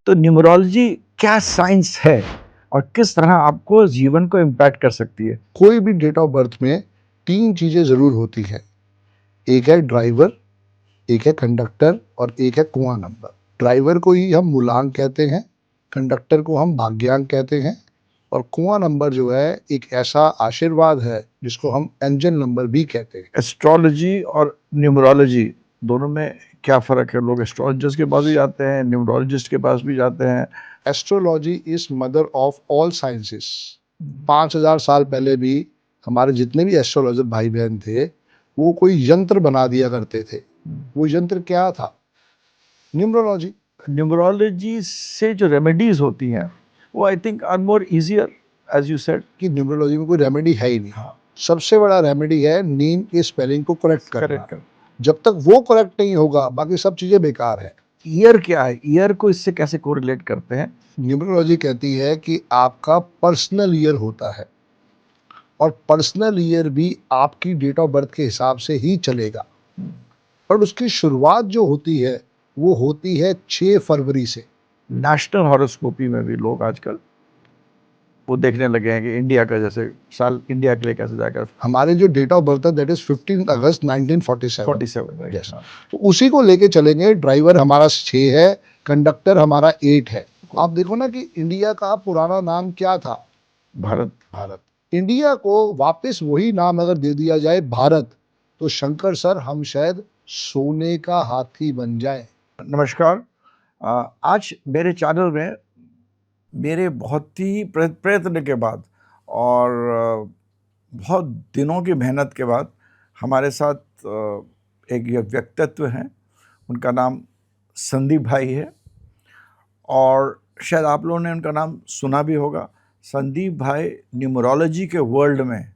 तो न्यूमरोलॉजी क्या साइंस है और किस तरह आपको जीवन को इम्पैक्ट कर सकती है? कोई भी डेट ऑफ बर्थ में 3 चीजें जरूर होती है। एक है ड्राइवर, एक है कंडक्टर और एक है कुआं नंबर। ड्राइवर को ही हम मूलांक कहते हैं, कंडक्टर को हम भाग्यांक कहते हैं और कुआं नंबर जो है एक ऐसा आशीर्वाद है जिसको हम एंजल नंबर भी कहते हैं। एस्ट्रोलॉजी और न्यूमरोलॉजी दोनों में क्या फ़र्क है? लोग एस्ट्रोलॉजिस्ट के पास भी जाते हैं, न्यूमरोलॉजिस्ट के पास भी जाते हैं। Astrology is mother of all sciences. 5000 साल पहले भी हमारे जितने भी एस्ट्रोलॉजर भाई बहन थे वो कोई यंत्र बना दिया करते थे। वो यंत्र क्या था? न्यूमरोलॉजी। न्यूमरोलॉजी से जो रेमेडीज होती हैं वो I think are more easier as you said. कि न्यूमरोलॉजी में कोई रेमेडी है ही नहीं। हाँ, सबसे बड़ा रेमेडी है नींद के स्पेलिंग को करेक्ट करना। करेक्ट। जब तक वो करेक्ट नहीं होगा बाकी सब चीजें बेकार है। ईयर क्या है? ईयर को इससे कैसे कोरिलेट करते हैं? न्यूमरोलॉजी कहती है कि आपका पर्सनल ईयर होता है और पर्सनल ईयर भी आपकी डेट ऑफ बर्थ के हिसाब से ही चलेगा। और उसकी शुरुआत जो होती है वो होती है 6 फरवरी से। नेशनल हॉरोस्कोपी में भी लोग आजकल वो देखने लगे हैं कि इंडिया का जैसे साल इंडिया के लिए कैसे जाकर हमारे जो डेट ऑफ बर्थ है दैट इज 15 अगस्त 1947। 47 Yes. तो उसी को लेके चलेंगे। ड्राइवर हमारा 6 है, कंडक्टर हमारा 8 है। आप देखो ना कि इंडिया का पुराना नाम क्या था? भारत। इंडिया को वापस वही नाम अगर दे दिया जाए भारत तो शंकर सर हम शायद सोने का हाथी बन जाए। नमस्कार। आज मेरे चैनल में मेरे बहुत ही प्रयत्न के बाद और बहुत दिनों की मेहनत के बाद हमारे साथ एक ये व्यक्तित्व हैं। उनका नाम संदीप भाई है और शायद आप लोगों ने उनका नाम सुना भी होगा। संदीप भाई न्यूमरोलॉजी के वर्ल्ड में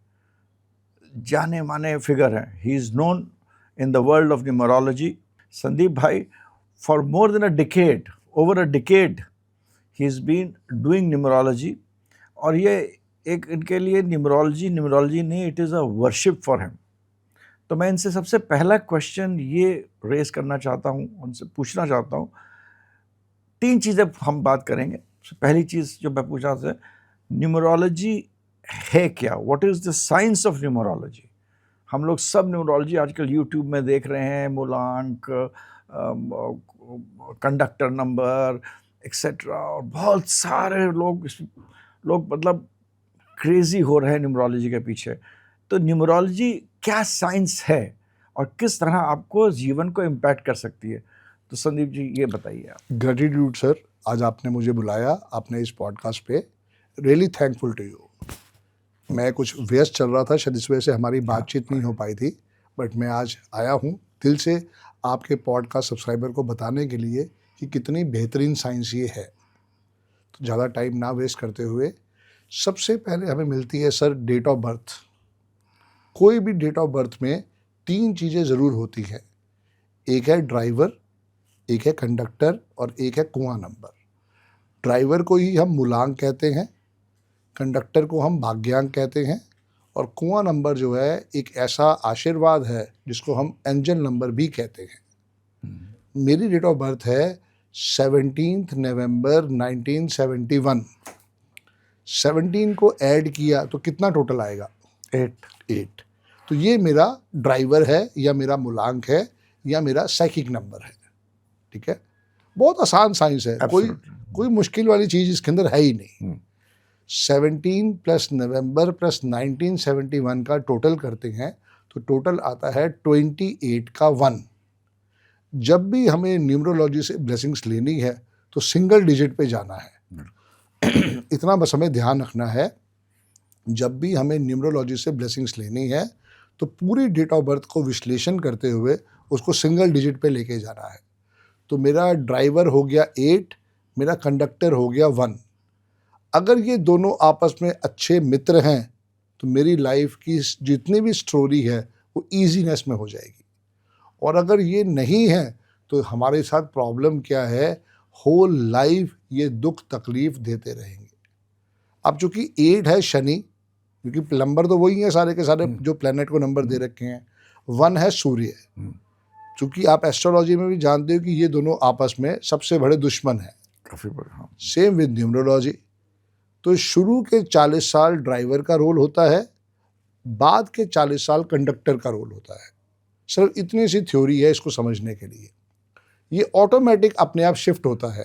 जाने माने फिगर हैं। He is known in the world of numerology. Sandeep भाई for more than a decade, over a decade he is been doing numerology. और ये एक इनके लिए न्यूमरोलॉजी नहीं, it is a worship for him. तो मैं इनसे सबसे पहला क्वेश्चन ये रेस करना चाहता हूँ, उनसे पूछना चाहता हूँ। 3 चीज़ें हम बात करेंगे। पहली चीज़ जो मैं पूछा था, न्यूमरोलॉजी है क्या? What is the science of numerology? हम लोग सब न्यूमरोलॉजी आजकल यूट्यूब में देख रहे हैं, मूलांक, कंडक्टर नंबर एक्सेट्रा, और बहुत सारे लोग मतलब क्रेजी हो रहे हैं न्यूमरोलॉजी के पीछे। तो न्यूमरोलॉजी क्या साइंस है और किस तरह आपको जीवन को इम्पैक्ट कर सकती है? तो संदीप जी ये बताइए आप। ग्रेटिट्यूड सर, आज आपने मुझे बुलाया, आपने इस पॉडकास्ट पे, रियली थैंकफुल टू यू। मैं कुछ व्यस्त चल रहा था, शायद इस वजह से हमारी बातचीत नहीं हो पाई थी, बट मैं आज आया हूँ दिल से आपके पॉडकास्ट सब्सक्राइबर को बताने के लिए कि कितनी बेहतरीन साइंस ये है। तो ज़्यादा टाइम ना वेस्ट करते हुए सबसे पहले हमें मिलती है सर डेट ऑफ बर्थ। कोई भी डेट ऑफ बर्थ में 3 चीज़ें ज़रूर होती है। एक है ड्राइवर, एक है कंडक्टर और एक है कुआं नंबर। ड्राइवर को ही हम मूलांक कहते हैं, कंडक्टर को हम भाग्यांक कहते हैं और कुआं नंबर जो है एक ऐसा आशीर्वाद है जिसको हम एंजल नंबर भी कहते हैं। मेरी डेट ऑफ बर्थ है 17 नवंबर 1971। 17 को ऐड किया तो कितना टोटल आएगा? 8। तो ये मेरा ड्राइवर है या मेरा मूलांक है या मेरा साइकिक नंबर है। ठीक है, बहुत आसान साइंस है, कोई मुश्किल वाली चीज इसके अंदर है ही नहीं। 17 प्लस नवंबर प्लस 1971 का टोटल करते हैं तो टोटल आता है 28 का 1। जब भी हमें न्यूमरोलॉजी से ब्लेसिंग्स लेनी है तो सिंगल डिजिट पे जाना है। इतना बस हमें ध्यान रखना है, जब भी हमें न्यूमरोलॉजी से ब्लेसिंग्स लेनी है तो पूरी डेट ऑफ बर्थ को विश्लेषण करते हुए उसको सिंगल डिजिट पे लेके जाना है। तो मेरा ड्राइवर हो गया 8, मेरा कंडक्टर हो गया 1। अगर ये दोनों आपस में अच्छे मित्र हैं तो मेरी लाइफ की जितनी भी स्टोरी है वो ईजीनेस में हो जाएगी। और अगर ये नहीं है तो हमारे साथ प्रॉब्लम क्या है, होल लाइफ ये दुख तकलीफ देते रहेंगे। अब चूंकि 8 है शनि, क्योंकि नंबर तो वही है सारे के सारे जो प्लेनेट को नंबर दे रखे हैं। 1 है सूर्य। चूंकि आप एस्ट्रोलॉजी में भी जानते हो कि ये दोनों आपस में सबसे बड़े दुश्मन हैं। काफी बड़ा, हाँ। Same with numerology. तो शुरू के 40 साल ड्राइवर का रोल होता है, बाद के 40 साल कंडक्टर का रोल होता है। सिर्फ इतनी सी थ्योरी है इसको समझने के लिए। ये ऑटोमेटिक अपने आप शिफ्ट होता है,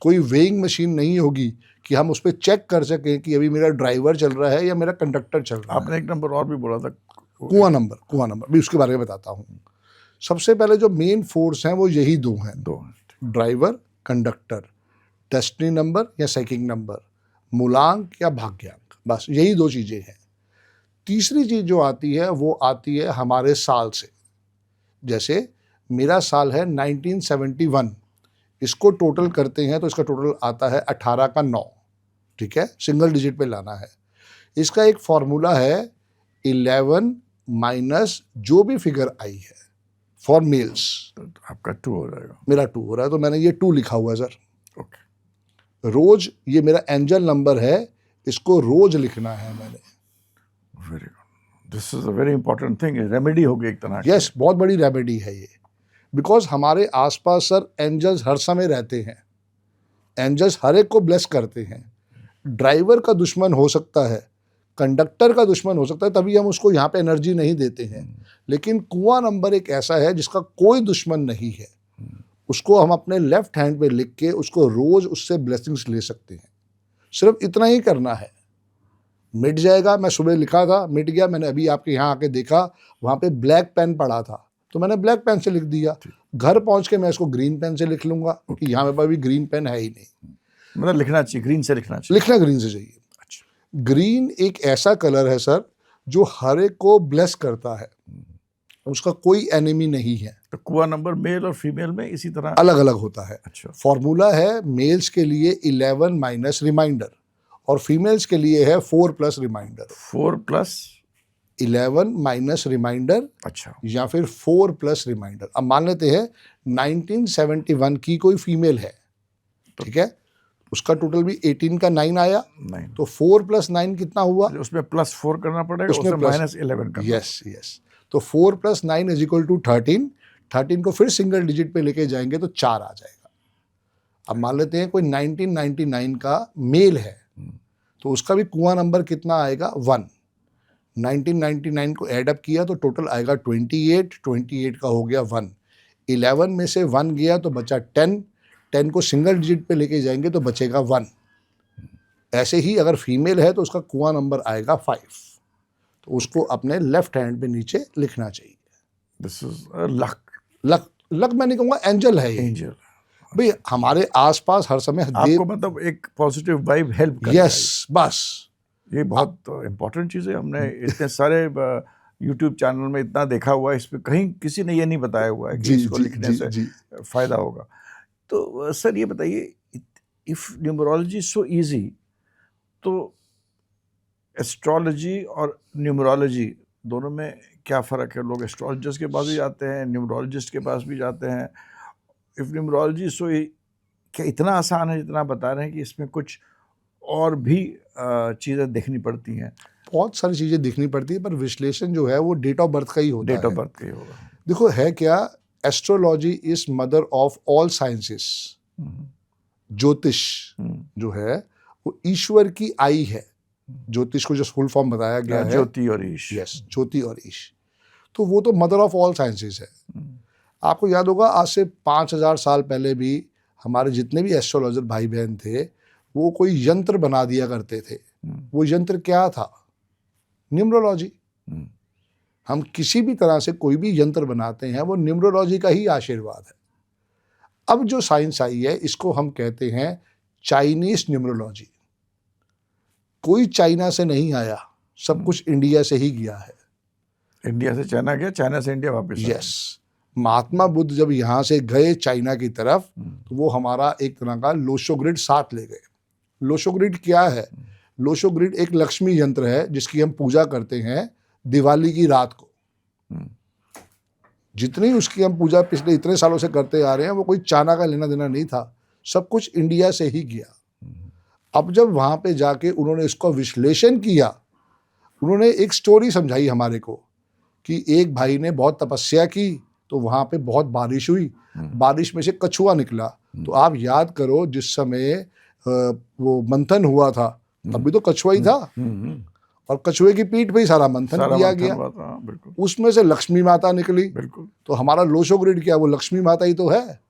कोई वेइंग मशीन नहीं होगी कि हम उस पर चेक कर सकें कि अभी मेरा ड्राइवर चल रहा है या मेरा कंडक्टर चल रहा है। आपने एक नंबर और भी बोला था, कुआं नंबर भी उसके बारे में बताता हूँ। सबसे पहले जो मेन फोर्स हैं वो यही दो हैं, ड्राइवर, कंडक्टर। डेस्टिनी नंबर या साइकिक नंबर, मूलांक या भाग्यांक, बस यही दो चीज़ें हैं। तीसरी चीज़ जो आती है वो आती है हमारे साल से। जैसे मेरा साल है 1971, इसको टोटल करते हैं तो इसका टोटल आता है 18 का 9, ठीक है, सिंगल डिजिट पे लाना है। इसका एक फॉर्मूला है 11 माइनस जो भी फिगर आई है फॉर मेल्स। आपका 2 हो जाएगा, मेरा 2 हो रहा है तो मैंने ये 2 लिखा हुआ है सर। ओके। रोज, ये मेरा एंजल नंबर है, इसको रोज लिखना है मैंने। Very good, this is a very important thing, remedy होगी एक तरह की। यस, बहुत बड़ी रेमेडी है ये। बिकॉज हमारे आसपास सर एंजल्स हर समय रहते हैं, एंजल्स हर एक को ब्लेस करते हैं। ड्राइवर का दुश्मन हो सकता है, कंडक्टर का दुश्मन हो सकता है, तभी हम उसको यहाँ पे एनर्जी नहीं देते हैं। लेकिन कुआं नंबर एक ऐसा है जिसका कोई दुश्मन नहीं है, उसको हम अपने लेफ्ट हैंड पे लिख के उसको रोज उससे ब्लेसिंग्स ले सकते हैं। सिर्फ इतना ही करना है, मिट जाएगा। मैं सुबह लिखा था, मिट गया। मैंने अभी आपके यहाँ आके देखा, वहाँ पे ब्लैक पेन पड़ा था तो मैंने ब्लैक पेन से लिख दिया। घर पहुँच के मैं इसको ग्रीन पेन से लिख लूंगा क्योंकि यहाँ पे अभी ग्रीन पेन है ही नहीं। मतलब लिखना चाहिए, ग्रीन से लिखना चाहिए। लिखना ग्रीन से चाहिए। ग्रीन एक ऐसा कलर है सर जो हर एक को ब्लेस करता है, उसका कोई एनिमी नहीं है। तो कुआं नंबर मेल और फीमेल में इसी तरह अलग अलग होता है। अच्छा। फॉर्मूला है मेल्स के लिए 11 माइनस रिमाइंडर और फीमेल्स के लिए है 4 plus reminder. 4 plus 11 minus reminder, अच्छा, या फिर 4 प्लस रिमाइंडर। अब मान लेते हैं 1971 की कोई फीमेल है, ठीक है, उसका टोटल भी 18 का 9 आया, 9, तो 4 प्लस 9 कितना हुआ? उसमें +4 करना पड़ेगा, उसमें -11 करना। Yes yes. तो 4 प्लस 9 इज इक्वल टू 13। 13 को फिर सिंगल डिजिट पे लेके जाएंगे तो 4 आ जाएगा। अब मान लेते हैं कोई 1999 का मेल है तो उसका भी कुआं नंबर कितना आएगा? 1। 1999 को एड अप किया तो टोटल आएगा 28। 28 का हो गया 1। 11 में से 1 गया तो बचा 10। 10 को सिंगल डिजिट पे लेके जाएंगे तो बचेगा 1। ऐसे ही अगर फीमेल है तो उसका कुआं नंबर आएगा 5। तो उसको अपने लेफ्ट हैंड पे नीचे लिखना चाहिए। This is luck. Luck, luck मैं नहीं कहूँगा, एंजल है ये। एंजल भाई हमारे आसपास हर समय आपको मतलब एक पॉजिटिव वाइब हेल्प कर। यस, बस ये बहुत इंपॉर्टेंट चीज़ है। हमने इतने सारे यूट्यूब चैनल में इतना देखा हुआ है, इस पे कहीं किसी ने ये नहीं बताया हुआ है कि इसको लिखने से फायदा होगा। तो सर ये बताइए, इफ न्यूमरोलॉजी सो इजी, तो एस्ट्रोलॉजी और न्यूमरोलॉजी दोनों में क्या फ़र्क है? लोग एस्ट्रोलॉजिस्ट के पास भी जाते हैं, न्यूमरोलॉजिस्ट के पास भी जाते हैं। इफ न्यूमरोलॉजी सो, क्या इतना आसान है जितना बता रहे हैं कि इसमें कुछ और भी चीज़ें देखनी पड़ती हैं? बहुत सारी चीज़ें देखनी पड़ती है, पर विश्लेषण जो है वो डेट ऑफ बर्थ का ही होता है। डेट ऑफ बर्थ का ही होगा। देखो है क्या, astrology is mother of all sciences. ज्योतिष जो है वो ईश्वर की आई है। ज्योतिष को जो फुल फॉर्म बताया गया है, ज्योति और ईश। यस, ज्योति और ईश, तो वो तो मदर ऑफ ऑल साइंसेस है। आपको याद होगा आज से 5000 साल पहले भी हमारे जितने भी एस्ट्रोलॉजर भाई बहन थे वो कोई यंत्र बना दिया करते थे। वो यंत्र क्या था? न्यूमरोलॉजी। हम किसी भी तरह से कोई भी यंत्र बनाते हैं वो न्यूमरोलॉजी का ही आशीर्वाद है। अब जो साइंस आई है इसको हम कहते हैं चाइनीज न्यूमरोलॉजी। कोई चाइना से नहीं आया, सब कुछ इंडिया से ही गया है। इंडिया से चाइना गया, चाइना से इंडिया वापस। यस, महात्मा बुद्ध जब यहाँ से गए चाइना की तरफ तो वो हमारा एक तरह का लोशो ग्रिड साथ ले गए। लोशो ग्रिड क्या है? लोशो ग्रिड एक लक्ष्मी यंत्र है जिसकी हम पूजा करते हैं दिवाली की रात को। जितनी उसकी हम पूजा पिछले इतने सालों से करते आ रहे हैं वो कोई चाइना का लेना देना नहीं था, सब कुछ इंडिया से ही गया। अब जब वहाँ पे जाके उन्होंने इसको विश्लेषण किया, उन्होंने एक स्टोरी समझाई हमारे को कि एक भाई ने बहुत तपस्या की तो वहाँ पे बहुत बारिश हुई, बारिश में से कछुआ निकला तो आप याद करो जिस समय वो मंथन हुआ था तब भी तो कछुआ ही था, और कछुए की पीठ पे ही सारा मंथन किया गया। बिल्कुल। उसमें से लक्ष्मी माता निकली। बिल्कुल। तो हमारा लोशो ग्रिड क्या, वो लक्ष्मी माता ही तो है।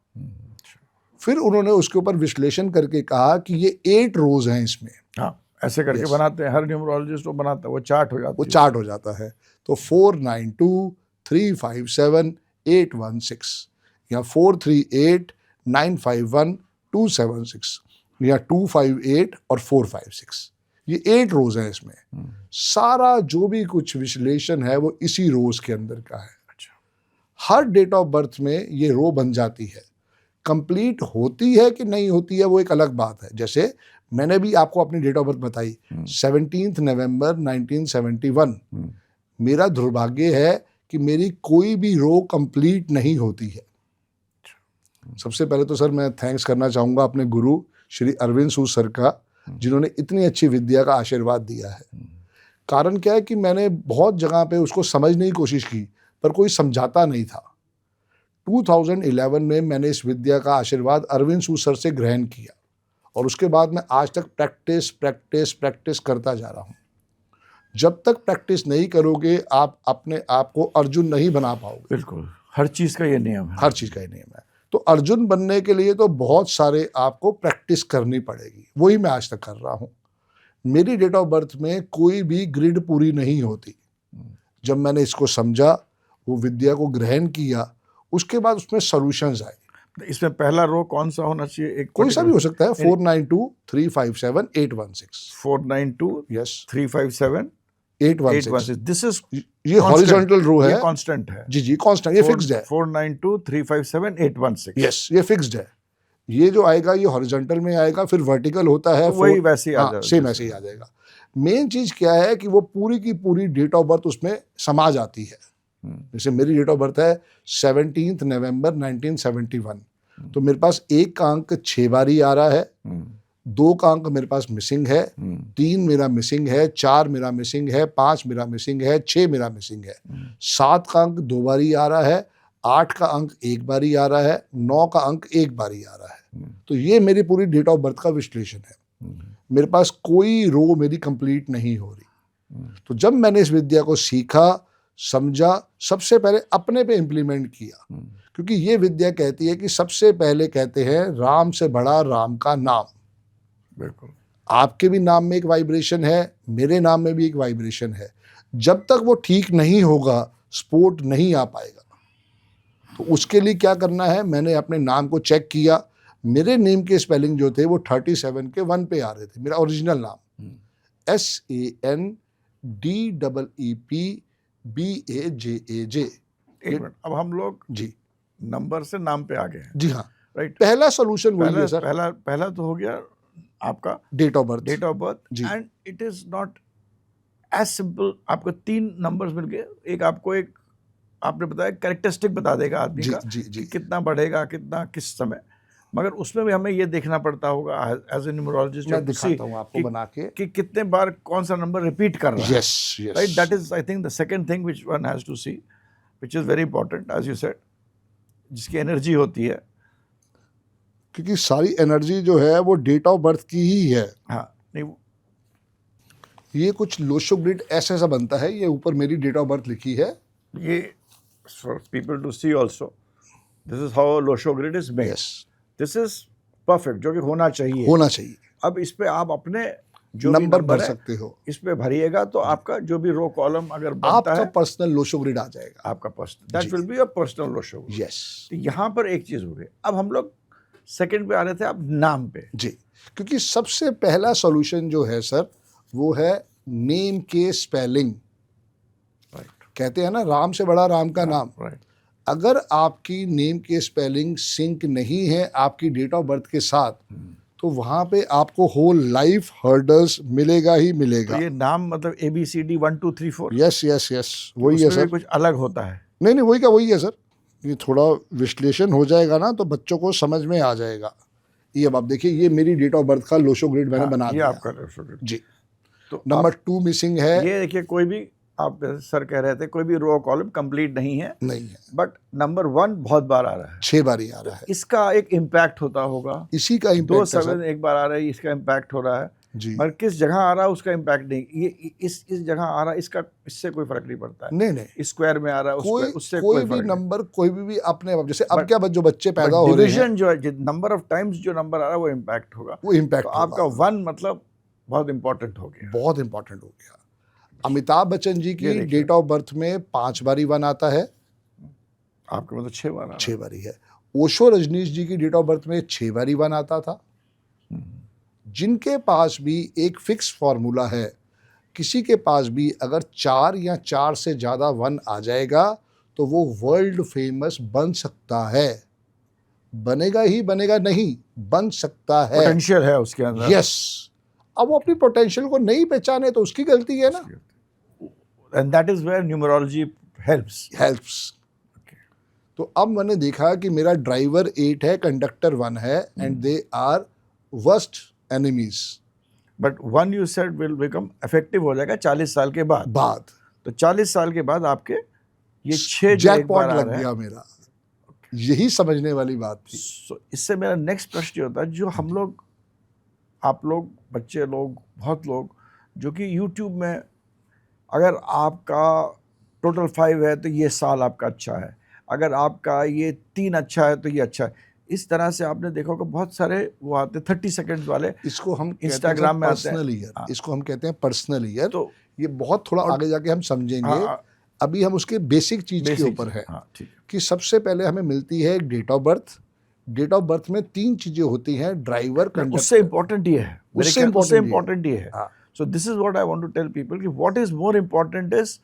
फिर उन्होंने उसके ऊपर विश्लेषण करके कहा कि ये 8 रोज हैं इसमें। हाँ, ऐसे करके बनाते हैं, हर न्यूमरोलॉजिस्ट वो बनाता है, वो चार्ट हो जाता है। वो चार्ट हो जाता है। तो 492 357 816 या 438 951 276 या 258 और 456, ये 8 रोज हैं इसमें। सारा जो भी कुछ विश्लेषण है वो इसी रोज के अंदर का है। हर डेट ऑफ बर्थ में ये रो बन जाती है। कंप्लीट होती है कि नहीं होती है वो एक अलग बात है। जैसे मैंने भी आपको अपनी डेट ऑफ बर्थ बताई 17 नवंबर 1971। मेरा दुर्भाग्य है कि मेरी कोई भी रो कंप्लीट नहीं होती है। सबसे पहले तो सर मैं थैंक्स करना चाहूँगा अपने गुरु श्री अरविंद सूद सर का, जिन्होंने इतनी अच्छी विद्या का आशीर्वाद दिया है। कारण क्या है कि मैंने बहुत जगह पे उसको समझने की कोशिश की पर कोई समझाता नहीं था। 2011 में मैंने इस विद्या का आशीर्वाद अरविंद सूद सर से ग्रहण किया और उसके बाद मैं आज तक प्रैक्टिस करता जा रहा हूँ। जब तक प्रैक्टिस नहीं करोगे आप अपने आप को अर्जुन नहीं बना पाओगे। बिल्कुल, हर चीज़ का ये नियम है। हर चीज़ का ये नियम है। तो अर्जुन बनने के लिए तो बहुत सारे आपको प्रैक्टिस करनी पड़ेगी, वही मैं आज तक कर रहा हूँ। मेरी डेट ऑफ बर्थ में कोई भी ग्रिड पूरी नहीं होती। जब मैंने इसको समझा, वो विद्या को ग्रहण किया, उसके बाद उसमें सॉल्यूशंस आए। इसमें पहला रो कौन सा होना चाहिए? एक कोई सा भी हो सकता है। 492 357 816 492 यस 357 816। दिस इज ये हॉरिजॉन्टल रो है, ये कांस्टेंट है। जी कांस्टेंट, ये फिक्स्ड है। 492 357 816 यस, ये फिक्स्ड है। ये जो आएगा ये हॉरिजॉन्टल में आएगा, फिर वर्टिकल होता है, तो वही वैसे ही आ जाएगा, सेम ऐसे ही आ जाएगा। मेन चीज क्या है कि वो पूरी की पूरी डेट ऑफ बर्थ उसमें समा जाती है। जैसे मेरी डेट ऑफ बर्थ है 17 नवंबर 1971, तो मेरे पास 1 का अंक 6 बारी आ रहा है, 2 का अंक मेरे पास मिसिंग है, 3 मेरा मिसिंग है, 4 मेरा मिसिंग है, 5 मेरा मिसिंग है, 6 मेरा मिसिंग है, 7 का अंक 2 बारी आ रहा है, 8 का अंक 1 बारी आ रहा है, 9 का अंक 1 बारी आ रहा है। तो ये मेरी पूरी डेट ऑफ बर्थ का विश्लेषण है। मेरे पास कोई रो मेरी कंप्लीट नहीं हो रही। तो जब मैंने इस विद्या को सीखा, समझा, सबसे पहले अपने पे इम्प्लीमेंट किया, क्योंकि ये विद्या कहती है कि सबसे पहले कहते हैं राम से बड़ा राम का नाम। बिल्कुल, आपके भी नाम में एक वाइब्रेशन है, मेरे नाम में भी एक वाइब्रेशन है। जब तक वो ठीक नहीं होगा सपोर्ट नहीं आ पाएगा। तो उसके लिए क्या करना है, मैंने अपने नाम को चेक किया। मेरे नेम के स्पेलिंग जो थे वो 37 के 1 पे आ रहे थे। मेरा ओरिजिनल नाम SANDEEPBAJAJ। एक मिनट, अब हम लोग जी नंबर से नाम पे आ गए हैं। जी हाँ, राइट। पहला सॉल्यूशन वही है सर। पहला तो हो गया आपका डेट ऑफ बर्थ। जी। And it is not as simple. आपको 3 नंबर्स मिल गए। एक आपको एक आपने बताया कैरेक्टरिस्टिक बता देगा आदमी का कि कितना बढ़ेगा, कितना किस समय, मगर उसमें भी हमें ये देखना पड़ता होगा एज ए न्यूमरोलॉजिस्ट। मैं दिखाता हूँ आपको बना के कि कितने बार कौन सा नंबर रिपीट कर रहा है। Yes yes, right. That is I think the second thing which one has to see, which is very important as you said, जिसकी एनर्जी होती है। क्योंकि सारी एनर्जी जो है वो डेट ऑफ बर्थ की ही है। हाँ, नहीं ये कुछ लोशो ग्रिड ऐसा ऐसा बनता है। ये ऊपर मेरी डेट ऑफ बर्थ लिखी है। ये for people to see also, this is how Lo Shu grid is made. This is perfect, जो कि होना चाहिए। अब इस पे आप अपने जो नंबर भर सकते हो, इस पे भरिएगा तो आपका जो भी रो कॉलम अगर बनता आपका है, पर्सनल लोशो ग्रिड आ जाएगा। आपका personal, that will be a personal Lo Shu grid. Yes. तो यहाँ पर एक चीज हो गई। अब हम लोग सेकंड पे आ रहे थे, अब नाम पे। जी, क्योंकि सबसे पहला सॉल्यूशन जो है सर वो है नेम के स्पेलिंग। कहते हैं ना राम से बड़ा राम का नाम। अगर आपकी नेम के स्पेलिंग सिंक नहीं है आपकी डेट ऑफ बर्थ के साथ, तो वहां पे आपको होल लाइफ हर्डल्स मिलेगा ही मिलेगा। तो ये नाम मतलब ABCD 1 2 3 4। यस यस यस, वही है सर। कुछ अलग होता है? नहीं वही का वही है सर। ये थोड़ा विश्लेषण हो जाएगा ना तो बच्चों को समझ में आ जाएगा। ये अब आप देखिए, ये मेरी डेट ऑफ बर्थ का लोशो ग्रिड मैंने बना दिया। आपका लोशो ग्रिड। जी। तो नंबर 2 मिसिंग है। ये देखिए, कोई भी आप सर कह रहे थे कोई भी रो कॉलम कंप्लीट नहीं है, नहीं है, बट नंबर 1 बहुत बार आ रहा है, 6 बार ही आ रहा है। इसका एक इम्पैक्ट होता होगा। इसी का 2 इम्पैक्ट है 7 सर एक बार आ रहा है, इसका इम्पैक्ट हो रहा है, जी। मगर किस जगह आ रहा है उसका इम्पैक्ट नहीं। ये इस जगह आ रहा है, इसका इससे कोई फर्क नहीं पड़ता है। नहीं नहीं, स्क्वायर में आ रहा है, कोई उससे कोई कोई भी फर्क नहीं। नंबर कोई भी अपने आप, जैसे अब But- क्या जो बच्चे पैदा हो रहे हैं डिवीजन जो है, नंबर ऑफ टाइम्स जो नंबर आ रहा है वो इम्पैक्ट होगा। वो इम्पैक्ट तो आपका 1 मतलब बहुत इंपॉर्टेंट हो गया। बहुत इंपॉर्टेंट हो गया। अमिताभ बच्चन जी ये की देखिए। डेट ऑफ बर्थ में 5 बारी 1 आता है, आपके मतलब 6 बार आ रहा 6 बारी है। ओशो रजनीश जी की डेट ऑफ बर्थ में 6 बारी 1 आता था। जिनके पास भी एक फिक्स फॉर्मूला है, किसी के पास भी अगर 4 या 4 से ज़्यादा 1 आ जाएगा तो वो वर्ल्ड फेमस बन सकता है। बनेगा ही बनेगा नहीं, बन सकता है। पोटेंशियल है उसके अंदर। यस, अब वो अपनी पोटेंशियल को नहीं पहचाने तो उसकी गलती है ना। And that is where numerology helps. तो अब मैंने देखा कि मेरा ड्राइवर 8 है, कंडक्टर 1 है, and they are worst enemies. But 1 you said will become effective हो जाएगा 40 साल के बाद। तो 40 साल के बाद आपके ये 6 जो एक जैकपॉट बार आ लग रहा है। गया मेरा, यही समझने वाली बात थी। So, इससे मेरा नेक्स्ट प्रश्न ये होता है, जो हम लोग, आप लोग, बच्चे लोग, बहुत लोग जो कि YouTube में, अगर आपका टोटल 5 है तो ये साल आपका अच्छा है, अगर आपका ये 3 अच्छा है तो ये अच्छा है। इस तरह से आपने देखा होगा बहुत सारे वो आते 30 सेकंड्स वाले, इसको हम Instagram में आते हैं। पर्सनल ईयर, हाँ। इसको हम कहते हैं पर्सनल ईयर। तो ये बहुत थोड़ा आगे जाके हम समझेंगे। हाँ, अभी हम उसके बेसिक चीज के ऊपर है हाँ, ठीक है। कि सबसे पहले हमें मिलती है एक date of birth. Date of birth में 3 चीजें होती हैं, ड्राइवर, कंडक्टर। उससे इम्पोर्टेंट ये है, उससे इम्पोर्टेंट ये है। हाँ। So this is what I want to tell people कि what is more important is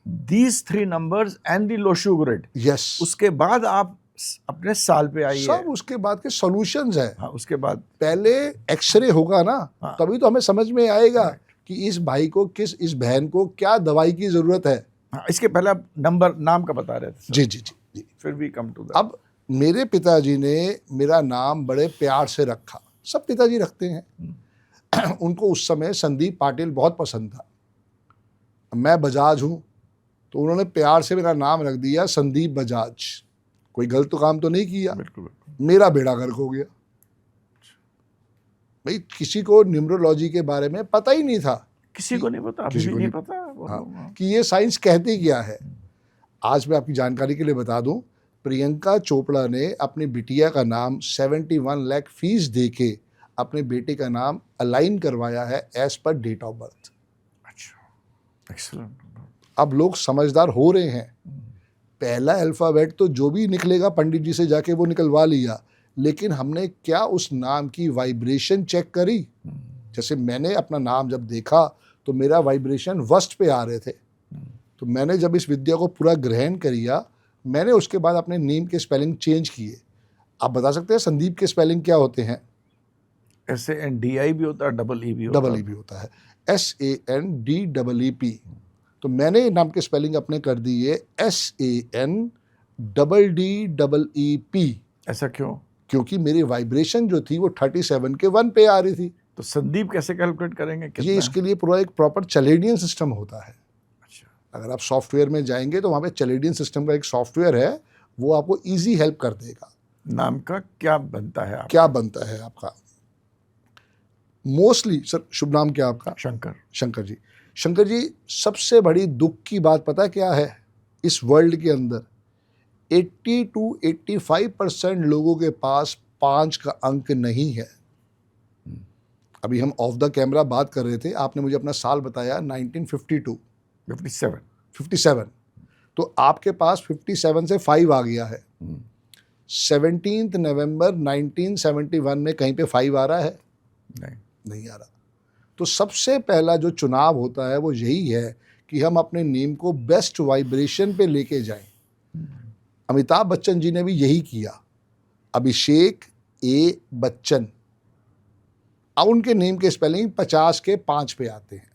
these 3 numbers and the Lo Shu grid. Yes, उसके बाद आप अपने साल पे आइए। सब उसके बाद के सॉल्यूशंस है। हाँ, उसके बाद पहले एक्सरे होगा ना, हाँ। तभी तो हमें समझ में आएगा कि इस भाई को, इस बहन को क्या दवाई की जरूरत है। हाँ, इसके पहले आप नाम का बता रहे थे सर। जी जी जी जी। फिर भी कम टू दैट। अब मेरे पिताजी ने मेरा नाम बड़े प्यार से रखा, सब पिताजी रखते हैं। उनको उस समय संदीप पाटिल बहुत पसंद था। मैं बजाज हूँ तो उन्होंने प्यार से मेरा नाम रख दिया संदीप बजाज। कोई गलत काम तो नहीं किया, बिल्कुल। मेरा बेड़ा गर्क हो गया। भाई किसी को न्यूमरोलॉजी के बारे में पता ही नहीं था, किसी को नहीं पता, अभी किसी भी को नहीं नहीं- पता। हाँ, कि ये साइंस कहती क्या है। आज मैं आपकी जानकारी के लिए बता दूं, प्रियंका चोपड़ा ने अपनी बिटिया का नाम 71 लाख फीस देके अपने बेटे का नाम अलाइन करवाया है as per date of birth. अच्छा, एक्सीलेंट। अब लोग समझदार हो रहे हैं। पहला अल्फाबेट तो जो भी निकलेगा पंडित जी से जाके वो निकलवा लिया, लेकिन हमने क्या उस नाम की वाइब्रेशन चेक करी। जैसे मैंने अपना नाम जब देखा तो मेरा वाइब्रेशन वर्स्ट पे आ रहे थे, तो मैंने जब इस विद्या को पूरा ग्रहण किया, मैंने उसके बाद अपने नेम के स्पेलिंग चेंज किए। आप बता सकते हैं संदीप के स्पेलिंग क्या होते हैं? SANDI भी होता है, डबल ई भी होता डबल ई भी होता है, SANDEEP। तो मैंने नाम के स्पेलिंग अपने कर दिए SANDDEEP। ऐसा क्यों? क्योंकि मेरी वाइब्रेशन जो थी वो 37 के 1 पे आ रही थी। तो संदीप कैसे कैलकुलेट करेंगे? कितना? ये इसके लिए पूरा एक प्रॉपर चलेडियन सिस्टम होता है। अच्छा, अगर आप सॉफ्टवेयर में जाएंगे तो वहाँ पे चलेडियन सिस्टम का एक सॉफ्टवेयर है, वो आपको इजी हेल्प कर देगा। नाम का क्या बनता है आपका? क्या बनता है आपका? मोस्टली सर, शुभ नाम क्या आपका? शंकर। शंकर जी। शंकर जी, सबसे बड़ी दुख की बात पता क्या है? इस वर्ल्ड के अंदर 80 to 85% लोगों के पास 5 का अंक नहीं है। अभी हम ऑफ द कैमरा बात कर रहे थे, आपने मुझे अपना साल बताया 1952, 57। तो आपके पास 57 से 5 आ गया है। 17 नवंबर 1971 में कहीं पे 5 आ रहा है? नहीं आ रहा। तो सबसे पहला जो चुनाव होता है वो यही है कि हम अपने नेम को बेस्ट वाइब्रेशन पे लेके जाएं। अमिताभ बच्चन जी ने भी यही किया, अभिषेक ए बच्चन। अब उनके नेम के स्पेलिंग 50 के 5 पे आते हैं।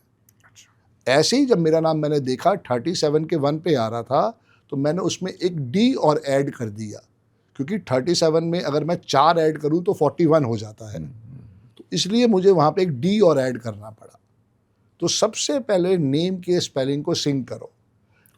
ऐसे ही जब मेरा नाम मैंने देखा 37 के 1 पे आ रहा था, तो मैंने उसमें एक डी और ऐड कर दिया, क्योंकि 37 में अगर मैं 4 ऐड करूं तो 41 हो जाता है। तो इसलिए मुझे वहाँ पे एक डी और ऐड करना पड़ा। तो सबसे पहले नेम के स्पेलिंग को सिंक करो।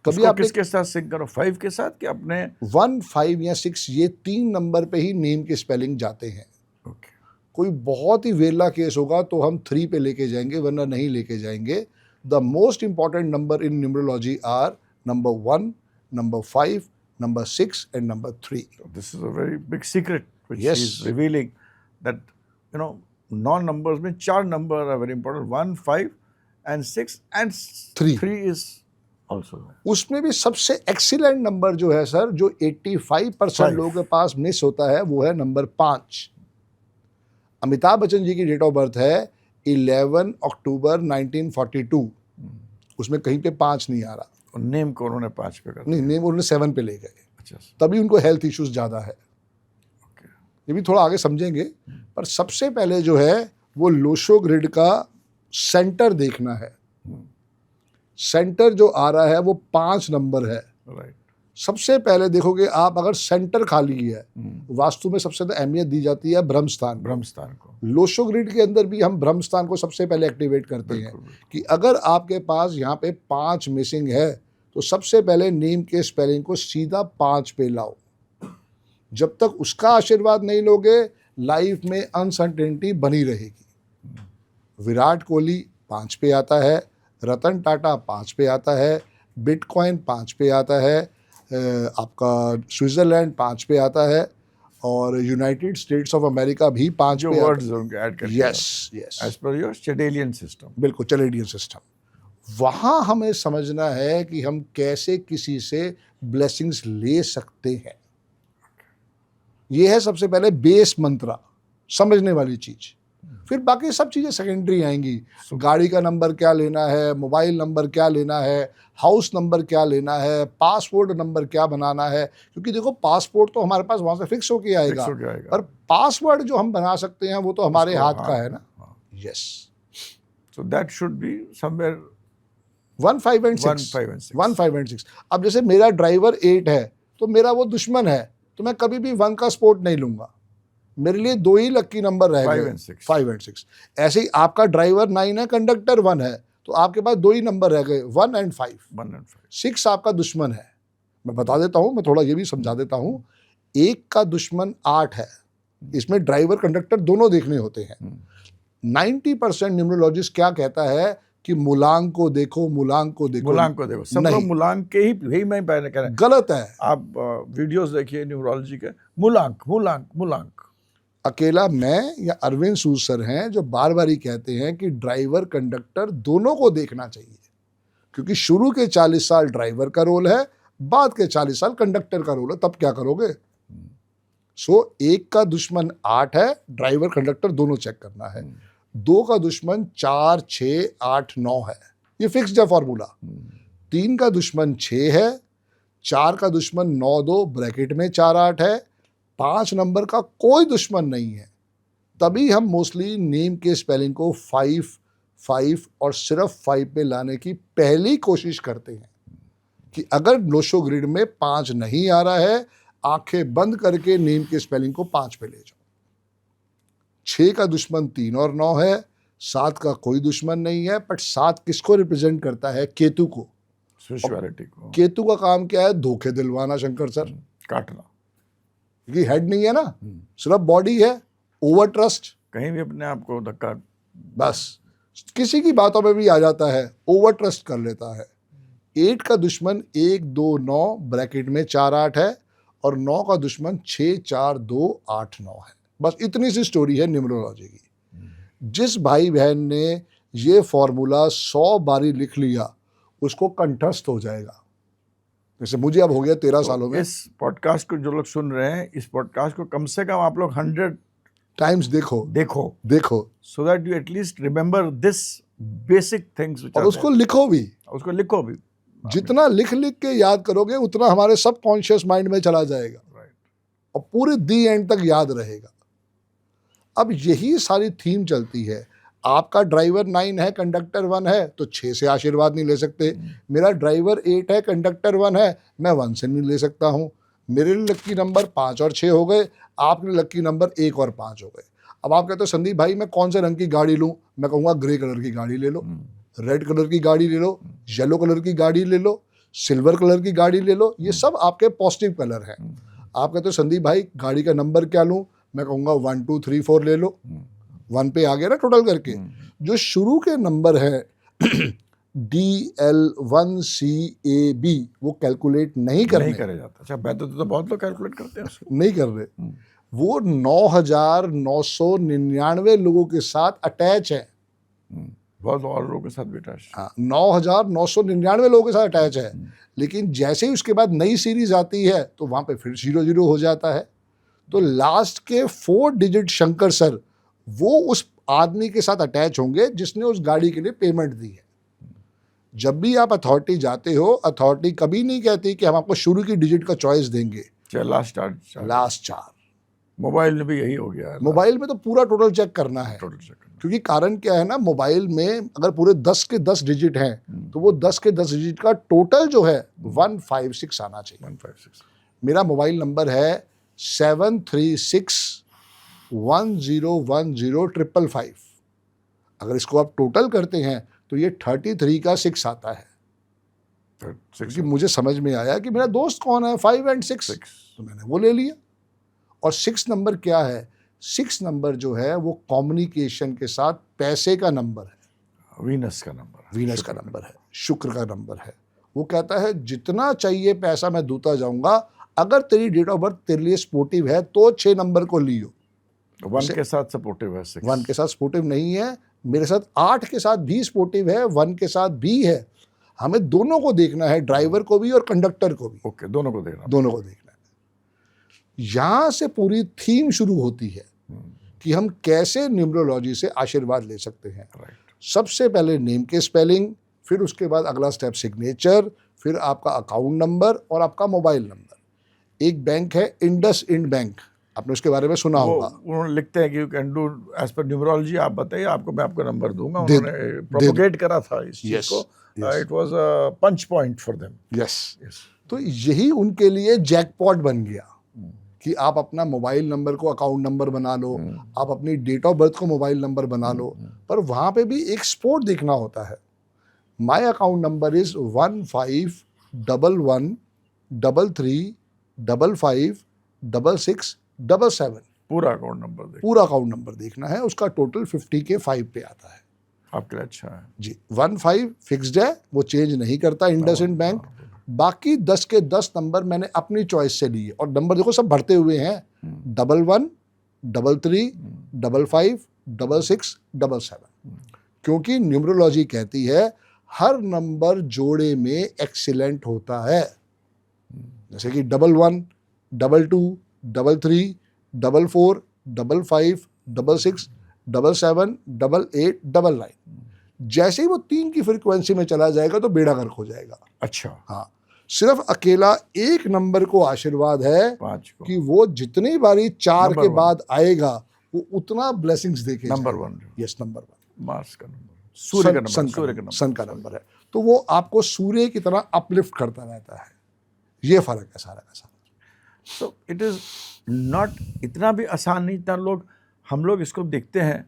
कभी उसको आप किसके साथ सिंक करो, 5 के साथ कि अपने? 1, 5 या 6 ये 3 नंबर पे ही नेम के स्पेलिंग जाते हैं। ओके, कोई बहुत ही वेला केस होगा तो हम 3 पे लेके जाएंगे, वरना नहीं लेके जाएंगे। The most important number in numerology are number 1, number 5, number 6 and number 3। This is a very big secret which Yes. She is revealing, that you know non numbers में 4 number are very important, 1, 5 and 6 and 3 is also. उसमें भी सबसे excellent number जो है sir, जो 85% लोगों के पास miss होता है, वो है नंबर 5। अमिताभ बच्चन जी की डेट ऑफ बर्थ है 11 अक्टूबर 1942। उसमें कहीं पे 5 नहीं आ रहा। नेम को उन्होंने 5 पे कर नहीं, दिया। नेम उन्होंने 7 पे ले गए, अच्छा, तभी उनको हेल्थ इश्यूज ज़्यादा है। ओके। ये भी थोड़ा आगे समझेंगे, पर सबसे पहले जो है वो लोशो ग्रिड का सेंटर देखना है। सेंटर जो आ रहा है वो 5 नंबर है। राइट। सबसे पहले देखोगे आप, अगर सेंटर खाली है, वास्तु में सबसे ज्यादा अहमियत दी जाती है ब्रह्मस्थान को। ब्रह्मस्थान को लोशो ग्रिड के अंदर भी हम ब्रह्मस्थान को सबसे पहले एक्टिवेट करते हैं कि अगर आपके पास यहाँ पे 5 मिसिंग है तो सबसे पहले नेम के स्पेलिंग को सीधा 5 पे लाओ। जब तक उसका आशीर्वाद नहीं लोगे, लाइफ में अनसर्टेनिटी बनी रहेगी। विराट कोहली 5 पे आता है, रतन टाटा 5 पे आता है, बिटकॉइन 5 पे आता है, आपका स्विट्जरलैंड 5 पे आता है, और यूनाइटेड स्टेट्स ऑफ अमेरिका भी 5 जो पे वर्ड्स आता उनके ऐड है। करके yes yes, as per your Chaldean system. बिल्कुल, चलेडियन सिस्टम। वहाँ हमें समझना है कि हम कैसे किसी से ब्लेसिंग्स ले सकते हैं। ये है सबसे पहले बेस मंत्रा, समझने वाली चीज। फिर बाकी सब चीज़ें सेकेंडरी आएंगी। गाड़ी का नंबर क्या लेना है, मोबाइल नंबर क्या लेना है, हाउस नंबर क्या लेना है, पासपोर्ट नंबर क्या बनाना है। क्योंकि देखो, पासपोर्ट तो हमारे पास वहाँ से फिक्स होके आएगा, पर पासवर्ड जो हम बना सकते हैं वो तो हमारे हाथ का है ना। Yes, so that should be somewhere 1, 5 and 6। 1, 5 and 6। अब जैसे मेरा ड्राइवर 8 है तो मेरा वो दुश्मन है, तो मैं कभी भी 1 का स्पोर्ट नहीं लूंगा। मेरे लिए 2 ही लक्की नंबर रह गए, 5 एंड 6। ऐसे ही आपका ड्राइवर 9 है, कंडक्टर 1 है, तो आपके पास 2 ही नंबर रह गए, 1 एंड 5। 6 आपका दुश्मन है। मैं बता देता हूँ, मैं थोड़ा ये भी समझा देता हूँ। 1 का दुश्मन 8 है। इसमें ड्राइवर कंडक्टर दोनों देखने होते हैं। 90% न्यूमरोलॉजिस्ट क्या कहता है कि मूलांक को देखो, मूलांक को देखो, मूलांक को देखो। सब लोग मूलांक के ही मैं पहले कह रहा हूं, गलत है। आप वीडियोस देखिए न्यूमरोलॉजी के, मूलांक मूलांक मूलांक। अकेला मैं या अरविंद सूद सर हैं जो बार बार ही कहते हैं कि ड्राइवर कंडक्टर दोनों को देखना चाहिए, क्योंकि शुरू के 40 साल ड्राइवर का रोल है, बाद के 40 साल कंडक्टर का रोल है। तब क्या करोगे? 1 का दुश्मन 8 है, ड्राइवर कंडक्टर दोनों चेक करना है। 2 का दुश्मन 4, 6, 8, 9 है, ये फिक्स्ड है फॉर्मूला। 3 का दुश्मन 6 है, 4 का दुश्मन 9, 2 ब्रैकेट में 4, 8 है, 5 नंबर का कोई दुश्मन नहीं है। तभी हम मोस्टली नेम के स्पेलिंग को 5, 5 और सिर्फ 5 पे लाने की पहली कोशिश करते हैं कि अगर लोशो ग्रिड में 5 नहीं आ रहा है, आंखें बंद करके नेम के स्पेलिंग को 5 पे ले जाओ। 6 का दुश्मन 3 और 9 है, 7 का कोई दुश्मन नहीं है, बट 7 किसको रिप्रेजेंट करता है? केतु को, स्पिरिचुअलिटी को। केतु का काम क्या है? धोखे दिलवाना, शंकर सर, काटना। क्योंकि हेड नहीं है ना, सिर्फ बॉडी है। ओवर ट्रस्ट, कहीं भी अपने आप को धक्का, बस किसी की बातों में भी आ जाता है, ओवर ट्रस्ट कर लेता है। 8 का दुश्मन 1, 2, 9 ब्रैकेट में 4, 8 है, और 9 का दुश्मन 6, 4, 2, 8, 9 है। बस इतनी सी स्टोरी है न्यूमरोलॉजी की। जिस भाई बहन ने ये फॉर्मूला 100 बारी लिख लिया, उसको कंठस्थ हो जाएगा। जैसे मुझे अब हो गया 13 सालों में। इस पॉडकास्ट को जो लोग सुन रहे हैं, इस पॉडकास्ट को कम से कम आप लोग 100 टाइम्स देखो, so that you at least remember this basic things. और उसको लिखो भी, जितना लिख के याद करोगे उतना हमारे सबकॉन्शियस माइंड में चला जाएगा, और पूरे दी एंड तक याद रहेगा। अब यही सारी थीम चलती है। आपका ड्राइवर 9 है, कंडक्टर 1 है, तो 6 से आशीर्वाद नहीं ले सकते। मेरा ड्राइवर 8 है, कंडक्टर 1 है, मैं 1 से नहीं ले सकता हूँ। मेरे लिए लक्की नंबर 5 और 6 हो गए, आपके लिए लक्की नंबर 1 और 5 हो गए। अब आप कहते हो संदीप भाई मैं कौन से रंग की गाड़ी लूँ? मैं कहूँगा ग्रे कलर की गाड़ी ले लो, रेड कलर की गाड़ी ले लो, येलो कलर की गाड़ी ले लो, सिल्वर कलर की गाड़ी ले लो, ये सब आपके पॉजिटिव कलर हैं। आप कहते हो संदीप भाई गाड़ी का नंबर क्या लूँ, मैं कहूँगा 1 2 3 4 ले लो, 1 पे आ गया ना टोटल करके। जो शुरू के नंबर हैं DL1CAB वो कैलकुलेट नहीं नहीं करे जाता। अच्छा, बैठे तो बहुत लोग कैलकुलेट करते हैं उसको। नहीं कर रहे, वो 9,999 लोगों के साथ अटैच है। बहुत और लोगों के साथ भी अटैच। हाँ, 9,999 लोगों के साथ अटैच है, लेकिन जैसे ही उसके बाद नई सीरीज आती है तो वहां पे फिर 00 हो जाता है। तो लास्ट के 4 डिजिट शंकर सर वो उस आदमी के साथ अटैच होंगे जिसने उस गाड़ी के लिए पेमेंट दी है। जब भी आप अथॉरिटी जाते हो, अथॉरिटी कभी नहीं कहती कि हम आपको शुरू की डिजिट का चॉइस देंगे, चाहे लास्ट 4। मोबाइल में भी यही हो गया है। मोबाइल में तो पूरा टोटल चेक करना है, टोटल चेक करना। क्योंकि कारण क्या है ना, मोबाइल में अगर पूरे 10 के 10 डिजिट हैं तो वो 10 के 10 डिजिट का टोटल जो है 156 आना चाहिए। 156। मेरा मोबाइल नंबर है 7361010555। अगर इसको आप टोटल करते हैं तो ये 33 का 6 आता है। क्योंकि मुझे समझ में आया कि मेरा दोस्त कौन है, 5 और 6, तो मैंने वो ले लिया। और 6 नंबर क्या है, 6 नंबर जो है वो कम्युनिकेशन के साथ पैसे का नंबर है, वीनस का नंबर है, वीनस का नंबर है, शुक्र का नंबर है। वो कहता है जितना चाहिए पैसा मैं दूता जाऊंगा, अगर तेरी डेट ऑफ बर्थ तेरे लिए सपोर्टिव है तो 6 नंबर को लियो। 1 के साथ सपोर्टिव है, 6 1 के साथ सपोर्टिव नहीं है, मेरे साथ 8 के साथ भी सपोर्टिव है, 1 के साथ भी है। हमें दोनों को देखना है, ड्राइवर को भी और कंडक्टर को भी। ओके, दोनों को देखना, दोनों को देखना है। यहां से पूरी थीम शुरू होती है कि हम कैसे न्यूमरोलॉजी से आशीर्वाद ले सकते हैं। सबसे पहले नेम के स्पेलिंग, फिर उसके बाद अगला स्टेप सिग्नेचर, फिर आपका अकाउंट नंबर और आपका मोबाइल नंबर। एक बैंक है इंडसइंड बैंक, आपने उसके बारे में सुना होगा। उन्होंने लिखते हैं कि you can do as per numerology. आप बताइए, आपको मैं आपका नंबर दूंगा। उन्होंने प्रोपोगेट करा था इस चीज को। It was a punch point for them. Yes. तो यही उनके लिए जैकपॉट बन गया कि आप अपना मोबाइल नंबर को अकाउंट नंबर बना लो, आप अपनी डेट ऑफ बर्थ को मोबाइल नंबर बना लो, पर वहाँ पे भी एक सपोर्ट देखना होता है। My account number is 151133556677। पूरा अकाउंट नंबर देखना है, उसका टोटल 50 के 5 पे आता है। आपके लिए अच्छा है जी। 15 फिक्स्ड है, वो चेंज नहीं करता इंडसइंड बैंक। बाकी 10 के 10 नंबर मैंने अपनी चॉइस से लिए, और नंबर देखो सब बढ़ते हुए हैं, 11 33 55 66 77। क्योंकि न्यूमरोलॉजी कहती है हर नंबर जोड़े में एक्सीलेंट होता है। जैसे कि 11 22 33 44 55 66 77 88 99। जैसे ही वो 3 की फ्रीक्वेंसी में चला जाएगा तो बेड़ा गर्क हो जाएगा। अच्छा, हाँ, सिर्फ अकेला एक नंबर को आशीर्वाद है 5 को कि वो जितनी बारी 4 के बाद आएगा वो उतना ब्लेसिंग्स देके नंबर 1। यस, नंबर 1 मार्स का नंबर, सूर्य का नंबर, सन का नंबर है। तो वो आपको सूर्य की तरह अपलिफ्ट करता रहता है। ये फर्क है सारा का सारा। सो इट इज नॉट इतना भी आसान नहीं। इतना हम लोग इसको देखते हैं,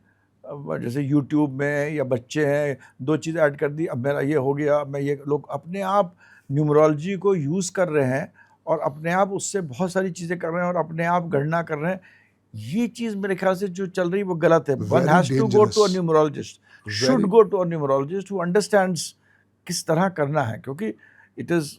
जैसे यूट्यूब में या बच्चे हैं, 2 चीज़ें ऐड कर दी, अब मेरा ये हो गया, मैं ये, लोग अपने आप न्यूमरोलॉजी को यूज़ कर रहे हैं और अपने आप उससे बहुत सारी चीज़ें कर रहे हैं और अपने आप गणना कर रहे हैं। ये चीज़ मेरे ख्याल से जो चल रही है वो गलत है। One has to go to a numerologist, should go to a numerologist who understands किस तरह करना है। क्योंकि इट इज़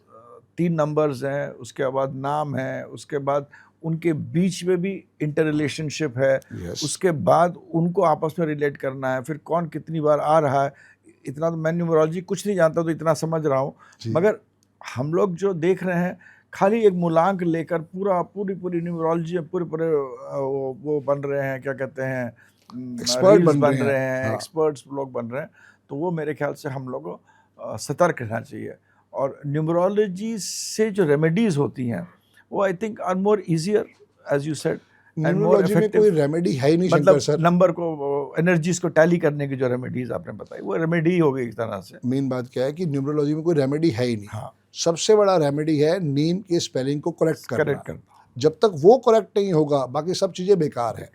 3 नंबर्स हैं, उसके बाद नाम है, उसके बाद उनके बीच में भी इंटर रिलेशनशिप है, उसके बाद उनको आपस में रिलेट करना है, फिर कौन कितनी बार आ रहा है। इतना तो मैं न्यूमरोलॉजी कुछ नहीं जानता, तो इतना समझ रहा हूँ। मगर हम लोग जो देख रहे हैं, खाली एक मूलांक लेकर पूरी न्यूमरोलॉजी पूरे वो बन रहे हैं, क्या कहते हैं, एक्सपर्ट बन रहे हैं, एक्सपर्ट्स लोग बन रहे हैं। तो वो मेरे ख्याल से हम लोग को सतर्क रहना चाहिए। और न्यूमरोलॉजी से जो रेमेडीज होती हैं वो I think are more easier, as you said, numerology में कोई रेमेडी है ही नहीं। मतलब सर, नंबर को, एनर्जीज को टैली करने की जो रेमेडीज आपने बताई वो रेमेडी हो गई एक तरह से। मेन बात क्या है कि न्यूमरोलॉजी में कोई रेमेडी है ही नहीं। हाँ, सबसे बड़ा रेमेडी है नेम के स्पेलिंग को करेक्ट करना। जब तक वो करेक्ट नहीं होगा बाकी सब चीज़ें बेकार है।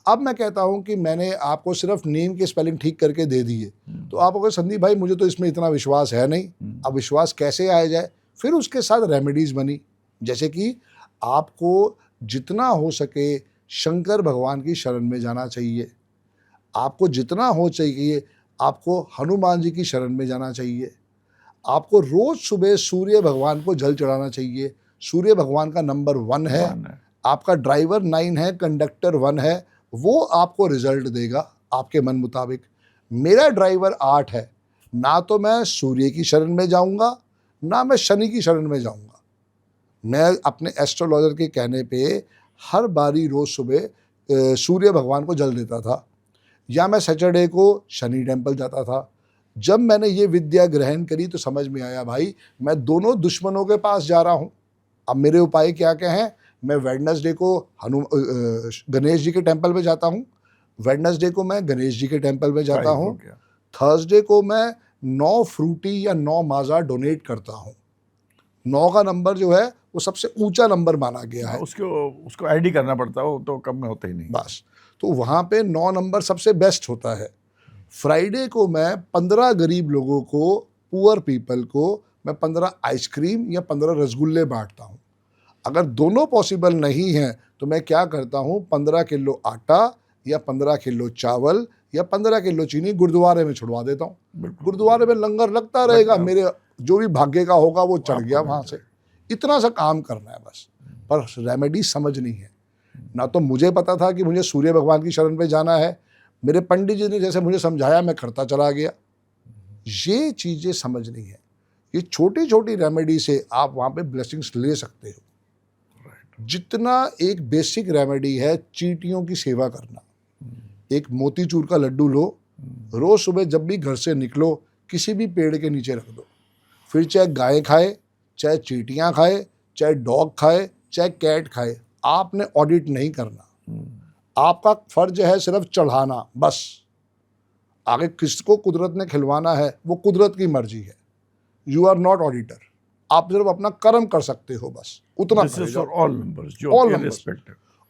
अब मैं कहता हूं कि मैंने आपको सिर्फ नेम के स्पेलिंग ठीक करके दे दिए, तो आप अगर संदीप भाई मुझे तो इसमें इतना विश्वास है नहीं, अब विश्वास कैसे आया जाए? फिर उसके साथ रेमेडीज बनी, जैसे कि आपको जितना हो सके शंकर भगवान की शरण में जाना चाहिए, आपको जितना हो चाहिए आपको हनुमान जी की शरण में जाना चाहिए, आपको रोज सुबह सूर्य भगवान को जल चढ़ाना चाहिए। सूर्य भगवान का नंबर 1 है, आपका ड्राइवर 9 है, कंडक्टर 1 है, वो आपको रिजल्ट देगा आपके मन मुताबिक। मेरा ड्राइवर 8 है, ना तो मैं सूर्य की शरण में जाऊंगा ना मैं शनि की शरण में जाऊंगा। मैं अपने एस्ट्रोलॉजर के कहने पे हर बारी रोज सुबह सूर्य भगवान को जल देता था, या मैं सैटरडे को शनि टेम्पल जाता था। जब मैंने ये विद्या ग्रहण करी तो समझ में आया भाई मैं दोनों दुश्मनों के पास जा रहा हूँ। अब मेरे उपाय क्या क्या हैं? मैं वेडनेसडे को गणेश जी के टेम्पल में जाता हूँ, वेडनेसडे को मैं गणेश जी के टेम्पल में जाता हूँ, थर्सडे को मैं 9 फ्रूटी या 9 माजा डोनेट करता हूँ। 9 का नंबर जो है वो सबसे ऊंचा नंबर माना गया है। उसको आईडी करना पड़ता है, वो तो कम में होता ही नहीं। बस, तो वहाँ पे 9 नंबर सबसे बेस्ट होता है। फ्राइडे को मैं 15 गरीब लोगों को, पुअर पीपल को मैं 15 आइसक्रीम या 15 रसगुल्ले बांटता हूँ। अगर दोनों पॉसिबल नहीं हैं तो मैं क्या करता हूँ, 15 किलो आटा या 15 किलो चावल या 15 किलो चीनी गुरुद्वारे में छुड़वा देता हूँ। गुरुद्वारे में लंगर लगता रहेगा, मेरे जो भी भाग्य का होगा वो चढ़ गया वहाँ से। इतना सा काम करना है बस, पर रेमेडी समझनी है। ना तो मुझे पता था कि मुझे सूर्य भगवान की शरण पे जाना है, मेरे पंडित जी ने जैसे मुझे समझाया मैं करता चला गया। ये चीज़ें समझनी है। ये छोटी छोटी रेमेडी से आप वहाँ पे ब्लेसिंग्स ले सकते हो। जितना एक बेसिक रेमेडी है चींटियों की सेवा करना। एक मोतीचूर का लड्डू लो, रोज सुबह जब भी घर से निकलो किसी भी पेड़ के नीचे रख दो, फिर चाहे गाय खाए, चाहे चींटियाँ खाए, चाहे डॉग खाए, चाहे कैट खाए, आपने ऑडिट नहीं करना। आपका फर्ज है सिर्फ चढ़ाना बस। आगे किसको कुदरत ने खिलवाना है वो कुदरत की मर्जी है। यू आर नॉट ऑडिटर, आप सिर्फ अपना कर्म कर सकते हो बस, उतना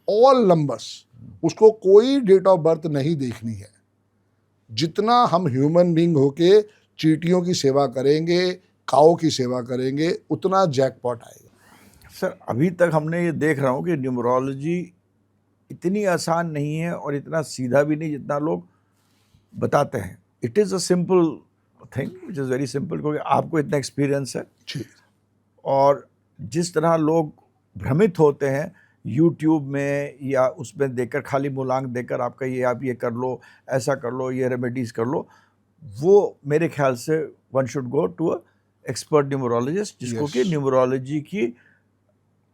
ऑल नंबर्स। उसको कोई डेट ऑफ बर्थ नहीं देखनी है। जितना हम ह्यूमन बीइंग होके चींटियों की सेवा करेंगे, काऊ की सेवा करेंगे, उतना जैकपॉट आएगा। सर अभी तक हमने ये देख रहा हूँ कि न्यूमरोलॉजी इतनी आसान नहीं है और इतना सीधा भी नहीं जितना लोग बताते हैं। It is a simple thing which is very simple, क्योंकि आपको इतना एक्सपीरियंस है। और जिस तरह लोग भ्रमित होते हैं यूट्यूब में या उसमें देखकर, खाली मूलांक देकर आपका ये आप ये कर लो, ऐसा कर लो, ये रेमेडीज़ कर लो, वो मेरे ख्याल से one should go to a expert numerologist, जिसको कि न्यूमरोलॉजी की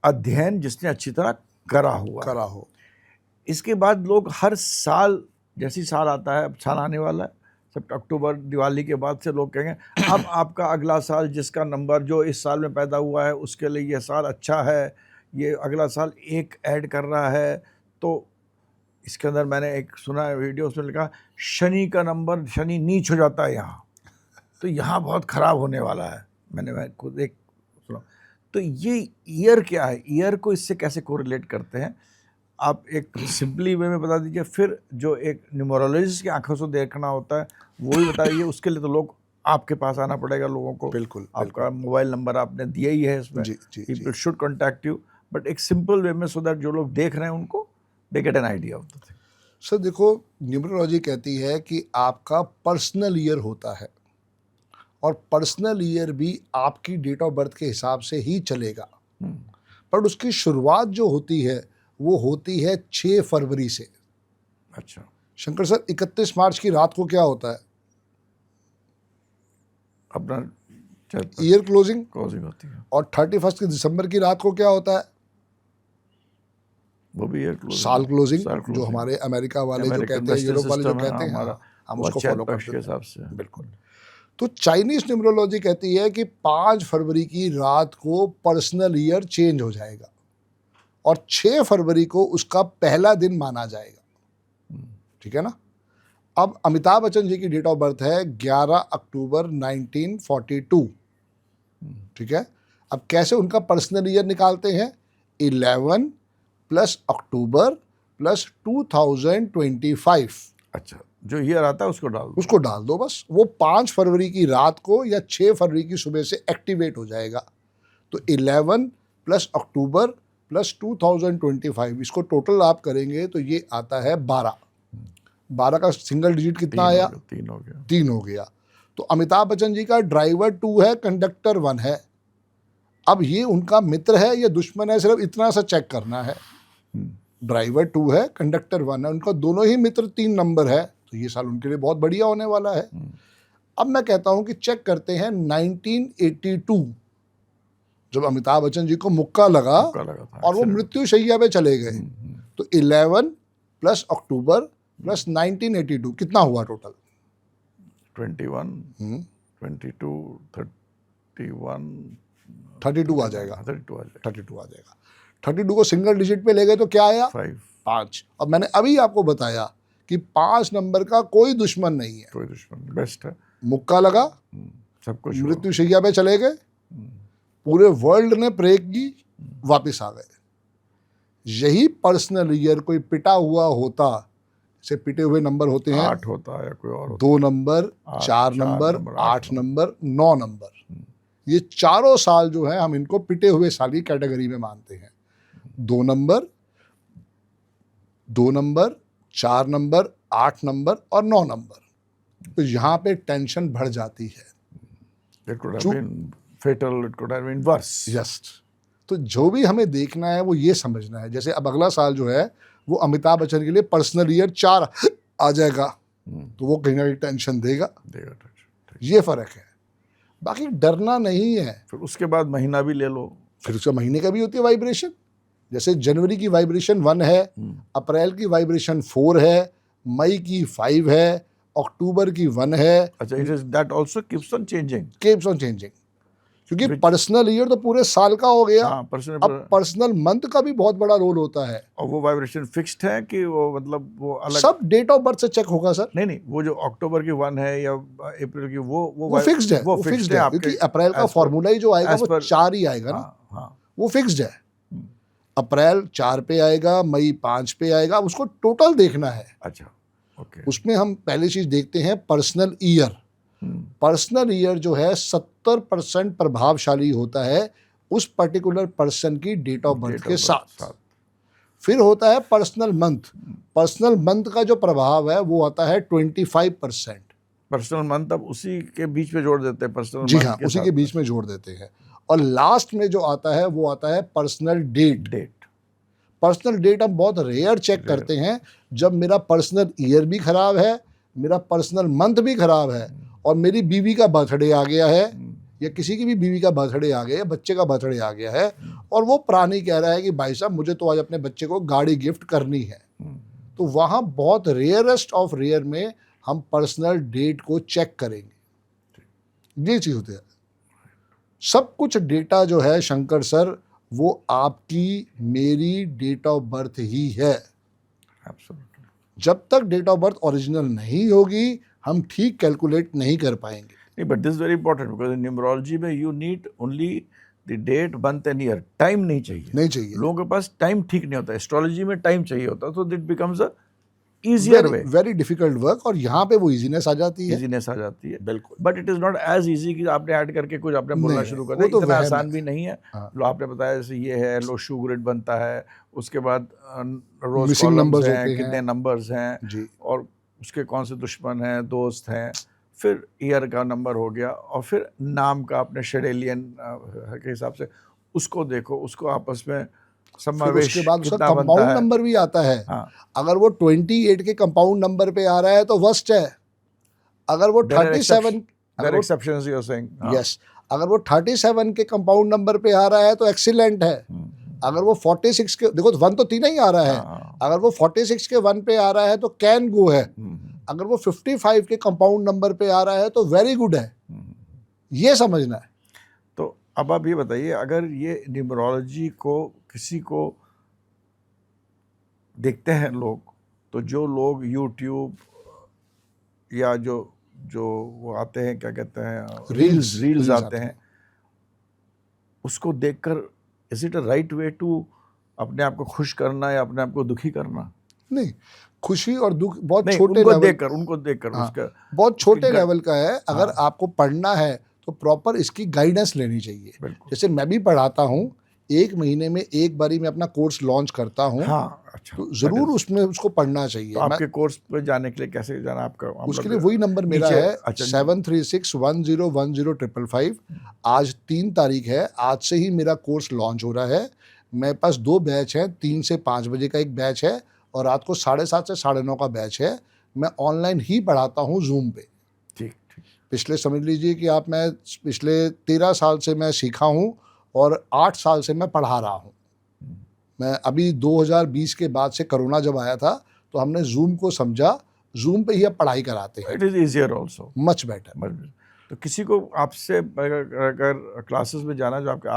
अध्ययन जिसने अच्छी तरह करा हो। इसके बाद लोग हर साल, जैसी साल आता है, अब साल आने वाला है, सब अक्टूबर दिवाली के बाद से लोग कहेंगे अब आपका अगला साल जिसका नंबर जो इस साल में पैदा हुआ है उसके लिए ये साल अच्छा है, ये अगला साल एक ऐड कर रहा है। तो इसके अंदर मैंने एक सुना है वीडियो, उसमें लिखा शनि का नंबर, शनि नीच हो जाता है यहाँ, तो यहाँ बहुत ख़राब होने वाला है। मैं खुद एक सुना। तो ये ईयर क्या है, ईयर को इससे कैसे कोरिलेट करते हैं आप एक सिंपली वे में बता दीजिए। फिर जो एक न्यूमरोलॉजिस्ट की आंखों से देखना होता है वो भी बता दीजिए। उसके लिए तो लोग आपके पास आना पड़ेगा लोगों को। बिल्कुल, आपका मोबाइल नंबर आपने दिया ही है इसमें, people should contact you, but एक सिंपल वे में, सो दैट जो लोग देख रहे हैं उनको they get an idea of the thing. Sir देखो, न्यूमरोलॉजी कहती है कि आपका पर्सनल ईयर होता है और पर्सनल ईयर भी आपकी डेट ऑफ बर्थ के हिसाब से ही चलेगा, पर उसकी शुरुआत जो होती है वो होती है 6 फरवरी से। अच्छा शंकर सर, 31 मार्च की रात को क्या होता है? अपना ईयर क्लोजिंग होती है। और 31 की दिसंबर की रात को क्या होता है? वो भी ईयर क्लोजिंग, साल क्लोजिंग, जो हमारे अमेरिका वाले जो कहते हैं, यूरोप वाले जो कहते हैं, हम उसको फॉलो करते हैं हिसाब से। बिल्कुल। तो चाइनीज न्यूमरोलॉजी कहती है कि 5 फरवरी की रात को पर्सनल ईयर चेंज हो जाएगा और 6 फरवरी को उसका पहला दिन माना जाएगा। ठीक है ना? अब अमिताभ बच्चन जी की डेट ऑफ बर्थ है 11 अक्टूबर 1942। ठीक है? अब कैसे उनका पर्सनल ईयर निकालते हैं? 11 प्लस अक्टूबर प्लस 2025। अच्छा, जो ईयर आता है उसको डाल दो। उसको डाल दो बस, वो 5 फरवरी की रात को या 6 फरवरी की सुबह से एक्टिवेट हो जाएगा। तो 11 प्लस अक्टूबर प्लस 2025, इसको टोटल आप करेंगे तो ये आता है 12। 12 का सिंगल डिजिट कितना आया? 3 हो गया। 3 हो गया। तो अमिताभ बच्चन जी का ड्राइवर 2 है, कंडक्टर 1 है। अब ये उनका मित्र है या दुश्मन है, सिर्फ इतना सा चेक करना है। ड्राइवर 2 है, कंडक्टर 1 है, उनका दोनों ही मित्र 3 नंबर है, तो ये साल उनके लिए बहुत बढ़िया होने वाला है। अब मैं कहता हूं कि चेक करते हैं 1982, जब अमिताभ बच्चन जी को मुक्का लगा और वो मृत्यु शैया पे चले गए। तो 11 प्लस अक्टूबर प्लस 1982 कितना हुआ टोटल? 21, 22, 31, 32 आ जाएगा। 32 आ जाएगा। 32 आ जाएगा। 32 को सिंगल डिजिट पे ले गए तो क्या आया? 5। अब मैंने अभी आपको बताया कि 5 नंबर का कोई दुश्मन नहीं है, कोई दुश्मन, बेस्ट है। मुक्का लगा, सब कुछ मृत्यु शैया पे चले गए, पूरे वर्ल्ड ने प्रे की, वापस आ गए। यही पर्सनल ईयर कोई पिटा हुआ होता, से पिटे हुए नंबर होते हैं 8 होता है या कोई और 2 नंबर, 4 नंबर, 8 नंबर, 9 नंबर। ये चारों साल जो है हम इनको पिटे हुए साल की कैटेगरी में मानते हैं। 2 नंबर, 2 नंबर, 4 नंबर, 8 नंबर और 9 नंबर। तो यहाँ पे टेंशन बढ़ जाती है। It could have been fatal, it could have been worse. Yes. तो जो भी हमें देखना है वो ये समझना है, जैसे अब अगला साल जो है वो अमिताभ बच्चन के लिए पर्सनल ईयर 4 आ जाएगा, तो वो कहीं ना कहीं टेंशन देगा। ये फर्क है, बाकी डरना नहीं है। फिर उसके बाद महीना भी ले लो, फिर उसका महीने का भी होती है वाइब्रेशन। जैसे जनवरी की वाइब्रेशन 1 है, अप्रैल की वाइब्रेशन 4 है, मई की 5 है, अक्टूबर की 1 है। अच्छा, it is that also keeps on changing, क्योंकि पर्सनल ईयर तो पूरे साल का हो गया। हाँ, अब पर्सनल मंथ का भी बहुत बड़ा रोल होता है। और वो वाइब्रेशन फिक्स्ड है कि वो मतलब वो अलग? सब डेट ऑफ बर्थ से चेक होगा सर। नहीं, वो जो अक्टूबर की 1 है या अप्रैल की वो फिक्स्ड है। वो फिक्स्ड है, क्योंकि अप्रैल का फॉर्मूला ही जो आएगा वो 4 ही आएगा ना। हाँ, वो फिक्स्ड है। अप्रैल 4 पे आएगा, मई 5 पे आएगा, उसको टोटल देखना है। अच्छा, ओके। उसमें हम पहली चीज देखते हैं पर्सनल ईयर। पर्सनल ईयर जो है 70% प्रभावशाली होता है उस पर्टिकुलर पर्सन की डेट ऑफ बर्थ के साथ। फिर होता है पर्सनल मंथ। पर्सनल मंथ का जो प्रभाव है वो आता है 25%। पर्सनल मंथ अब उसी के बीच में जोड़ देते हैं, पर्सनल जी हाँ, उसी के बीच में जोड़ देते हैं। और लास्ट में जो आता है वो आता है पर्सनल डेट। पर्सनल डेट हम बहुत रेयर चेक करते हैं जब मेरा पर्सनल ईयर भी खराब है, मेरा पर्सनल मंथ भी खराब है और मेरी बीवी का बर्थडे आ गया है या किसी की भी बीवी का बर्थडे आ गया है, बच्चे का बर्थडे आ गया है और वो प्राणी कह रहा है कि भाई साहब मुझे तो आज अपने बच्चे को गाड़ी गिफ्ट करनी है। तो वहाँ बहुत रेयरेस्ट ऑफ रेयर में हम पर्सनल डेट को चेक करेंगे। ये चीज़ होती है। सब कुछ डेटा जो है शंकर सर वो आपकी मेरी डेट ऑफ बर्थ ही है। जब तक डेट ऑफ बर्थ ओरिजिनल नहीं होगी हम ठीक कैलकुलेट नहीं कर पाएंगे। नहीं, but this very important because in numerology में you need only the date, month and year. Time नहीं चाहिए। लोगों के पास टाइम ठीक नहीं होता, एस्ट्रोलॉजी में टाइम चाहिए होता, तो it becomes a easier way, very difficult work। और यहाँ पे वो इजीनेस आ जाती है। बिल्कुल। But it is not as easy कि आपने ऐड करके कुछ आपने बोलना शुरू कर दिया। तो इतना आसान भी नहीं है। लो आपने बताया जैसे ये है, लो शू ग्रिड बनता है, उसके बाद रोज कॉलम्स हैं, कितने नंबर्स हैं और उसके कौन से दुश्मन हैं, दोस्त हैं, फिर ईयर का नंबर हो गया और फिर नाम का अपने शेडेलियन के हिसाब से उसको देखो, उसको आपस में समावेश। उसके बाद उसका कंपाउंड नंबर भी आता है। अगर वो 28 के कंपाउंड नंबर पे आ रहा है तो वर्स्ट है। अगर वो 37 अगर वो 37 के कंपाउंड नंबर पे आ रहा है तो एक्सीलेंट है। अगर वो 46 के, देखो 1 तो 3 ही आ रहा है, अगर वो 46 के 1 पे आ रहा है तो कैन गो है। अगर वो 55 के कंपाउंड नंबर पे आ रहा है तो वेरी गुड है। ये समझना है। तो अब आप ये बताइए, अगर ये न्यूमरोलॉजी को किसी को देखते हैं लोग, तो जो लोग यूट्यूब या जो वो आते हैं, क्या कहते हैं, रील्स आते हैं, उसको देखकर is it a right way to अपने आप को खुश करना या अपने आप को दुखी करना? नहीं, खुशी और दुख बहुत नहीं, छोटे उनको देखकर हाँ, उसका बहुत छोटे उसकी लेवल का है। अगर हाँ। आपको पढ़ना है तो प्रॉपर इसकी गाइडेंस लेनी चाहिए। बिल्कुल। जैसे मैं भी पढ़ाता हूँ, 1 महीने में एक बारी मैं अपना कोर्स लॉन्च करता हूँ, हाँ, अच्छा, तो that ज़रूर is- उसमें उसको पढ़ना तो चाहिए। मैं आपके कोर्स पे जाने के लिए कैसे जाना आपका? हम उसके लोग लिए वही नंबर मेरा नीचे, है, अच्छा 7361010555। आज 3 तारीख है, आज से ही मेरा कोर्स लॉन्च हो रहा है। मेरे पास 2 बैच हैं, 3 से 5 बजे का एक बैच है और रात को 7:30 से 9:30 का बैच है। मैं ऑनलाइन ही पढ़ाता हूँ ज़ूम पे। ठीक, ठीक। पिछले समझ लीजिए कि आप मैं पिछले 13 साल से मैं सीखा हूँ और 8 साल से मैं पढ़ा रहा हूँ। मैं अभी 2020 के बाद से कोरोना जब आया था तो हमने ज़ूम को समझा, ज़ूम पे ही अब पढ़ाई कराते हैं। It is easier also. Much better. तो किसी को आपसे अगर क्लासेस में जाना जो आपके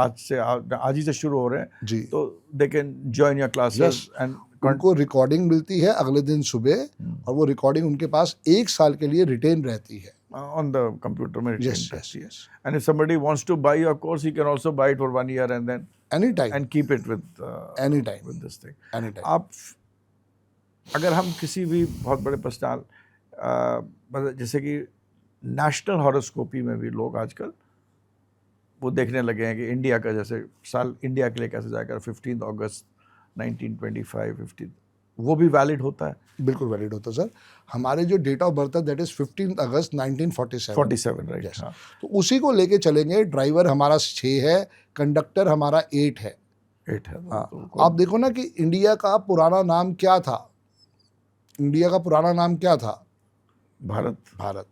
आज ही से शुरू हो रहे हैं, जी, तो they can join your classes and उनको रिकॉर्डिंग मिलती है अगले दिन सुबह और वो रिकॉर्डिंग उनके पास 1 साल के लिए रिटेन रहती है। on the computer में Yes, retain yes, रहती है। yes. And if somebody wants to buy your course, he can also buy it for 1 year and then any time, and keep it with any time, with this thing. Any time. आप अगर हम किसी भी बहुत बड़े personal मतलब जैसे कि नेशनल हॉरोस्कोपी में भी लोग आजकल वो देखने लगे हैं कि इंडिया का जैसे साल इंडिया के लिए कैसे जाएगा 15 अगस्त 1925 15 वो भी वैलिड होता है। बिल्कुल वैलिड होता है सर। हमारे जो डेट ऑफ बर्थ है that is 15 August 1947। 47 right. Yes. तो उसी को लेके चलेंगे। ड्राइवर हमारा 6 है, कंडक्टर हमारा 8 है। 8 है। हाँ, तो आप देखो ना कि इंडिया का पुराना नाम क्या था? इंडिया का पुराना नाम क्या था? भारत। भारत।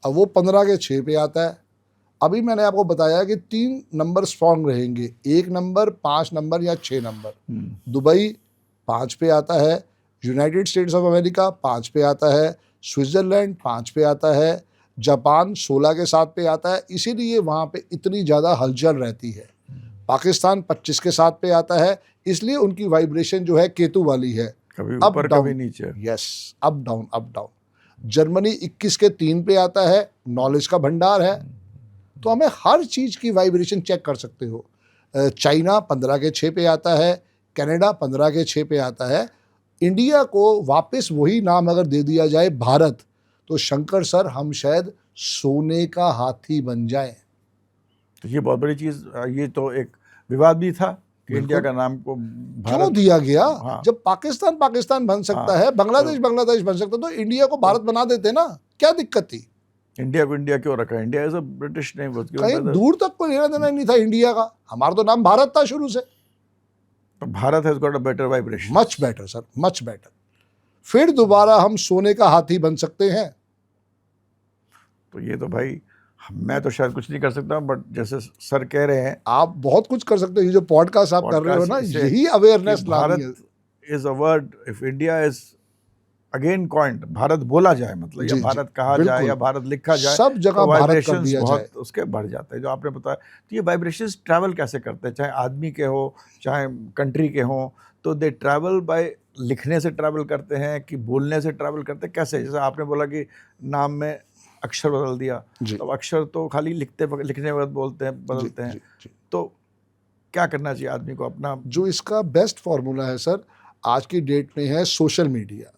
अब वो 15 के 6 पे आता है। अभी मैंने आपको बताया कि 3 नंबर स्ट्रॉन्ग रहेंगे, 1 नंबर, 5 नंबर या 6 नंबर। दुबई 5 पे आता है, यूनाइटेड स्टेट्स ऑफ अमेरिका 5 पे आता है, स्विट्ज़रलैंड 5 पे आता है, जापान 16 के 7 पे आता है। इसीलिए वहाँ पे इतनी ज़्यादा हलचल रहती है। पाकिस्तान 25 के 7 पे आता है, इसलिए उनकी वाइब्रेशन जो है केतु वाली है, कभी अप ऊपर डाउन। कभी नीचे। Yes, up down up down. Germany 21 के 3 पे आता है, नॉलेज का भंडार है। तो हमें हर चीज़ की वाइब्रेशन चेक कर सकते हो। चाइना 15 के 6 पे आता है, कनाडा 15 के 6 पे आता है। इंडिया को वापस वही नाम अगर दे दिया जाए भारत, तो शंकर सर हम शायद सोने का हाथी बन जाएं। तो ये बहुत बड़ी चीज़, ये तो एक विवाद भी था कि इंडिया का नाम को क्यों भारत दिया गया? हाँ। जब पाकिस्तान पाकिस्तान बन सकता है, बांग्लादेश बांग्लादेश बन सकता, तो इंडिया को भारत बना देते ना, क्या दिक्कत थी? इंडिया को इंडिया क्यों रखा? India is a British name. कहीं दूर तक कोई लेना देना नहीं था इंडिया का। हमारा तो नाम भारत था शुरू से। Bharat has got a better vibration. Much better sir, much better. फिर दोबारा हम सोने का हाथी बन सकते हैं। तो ये तो भाई मैं तो शायद कुछ नहीं कर सकता, बट जैसे सर कह रहे हैं आप बहुत कुछ कर सकते हो। ये जो पॉडकास्ट आप कर रहे हो ना, यही अवेयरनेस ला रही है। Bharat is a word, if India is again coined, Bharat बोला जाए मतलब, या भारत कहा जाए या भारत लिखा जाए, सब जगह तो भारत कर दिया बहुत जाए, उसके बढ़ जाते हैं। जो आपने बताया, तो ये वाइब्रेशंस ट्रैवल कैसे करते हैं? चाहे आदमी के हो चाहे कंट्री के हो, तो दे ट्रैवल बाय लिखने से ट्रैवल करते हैं कि बोलने से ट्रैवल करते हैं? कैसे? जैसे आपने बोला कि नाम में अक्षर बदल दिया, तो अक्षर तो खाली लिखने वक्त बोलते हैं, बदलते हैं। तो क्या करना चाहिए आदमी को अपना? जो इसका बेस्ट फॉर्मूला है सर आज की डेट में है सोशल मीडिया।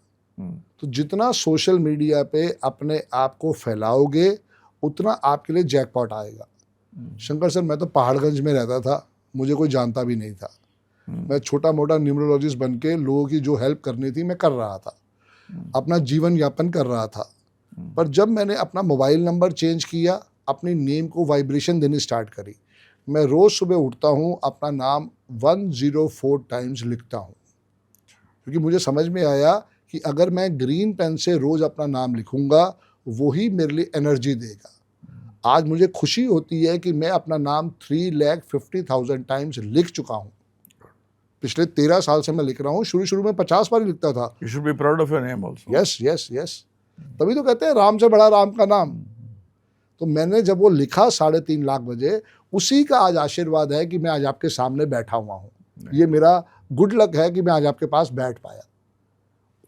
तो जितना सोशल मीडिया पे अपने आप को फैलाओगे, उतना आपके लिए जैकपॉट आएगा। शंकर सर, मैं तो पहाड़गंज में रहता था, मुझे कोई जानता भी नहीं था। मैं छोटा मोटा न्यूमरोलॉजिस्ट बन के लोगों की जो हेल्प करनी थी मैं कर रहा था, अपना जीवन यापन कर रहा था। पर जब मैंने अपना मोबाइल नंबर चेंज किया, अपनी नेम को वाइब्रेशन देनी स्टार्ट करी, मैं रोज़ सुबह उठता हूँ, अपना नाम 104 टाइम्स लिखता हूँ, क्योंकि मुझे समझ में आया कि अगर मैं ग्रीन पेन से रोज़ अपना नाम लिखूँगा, वही मेरे लिए एनर्जी देगा। आज मुझे खुशी होती है कि मैं अपना नाम 3,50,000 टाइम्स लिख चुका हूँ। पिछले 13 साल से मैं लिख रहा हूँ। शुरू में 50 बार लिखता था। You should be proud of your name also. Yes yes yes. तभी तो कहते हैं राम से बड़ा राम का नाम। तो मैंने जब वो लिखा 3.5 लाख बजे, उसी का आज आशीर्वाद है कि मैं आज आपके सामने बैठा हुआ हूँ। ये मेरा गुड लक है कि मैं आज आपके पास बैठ पाया।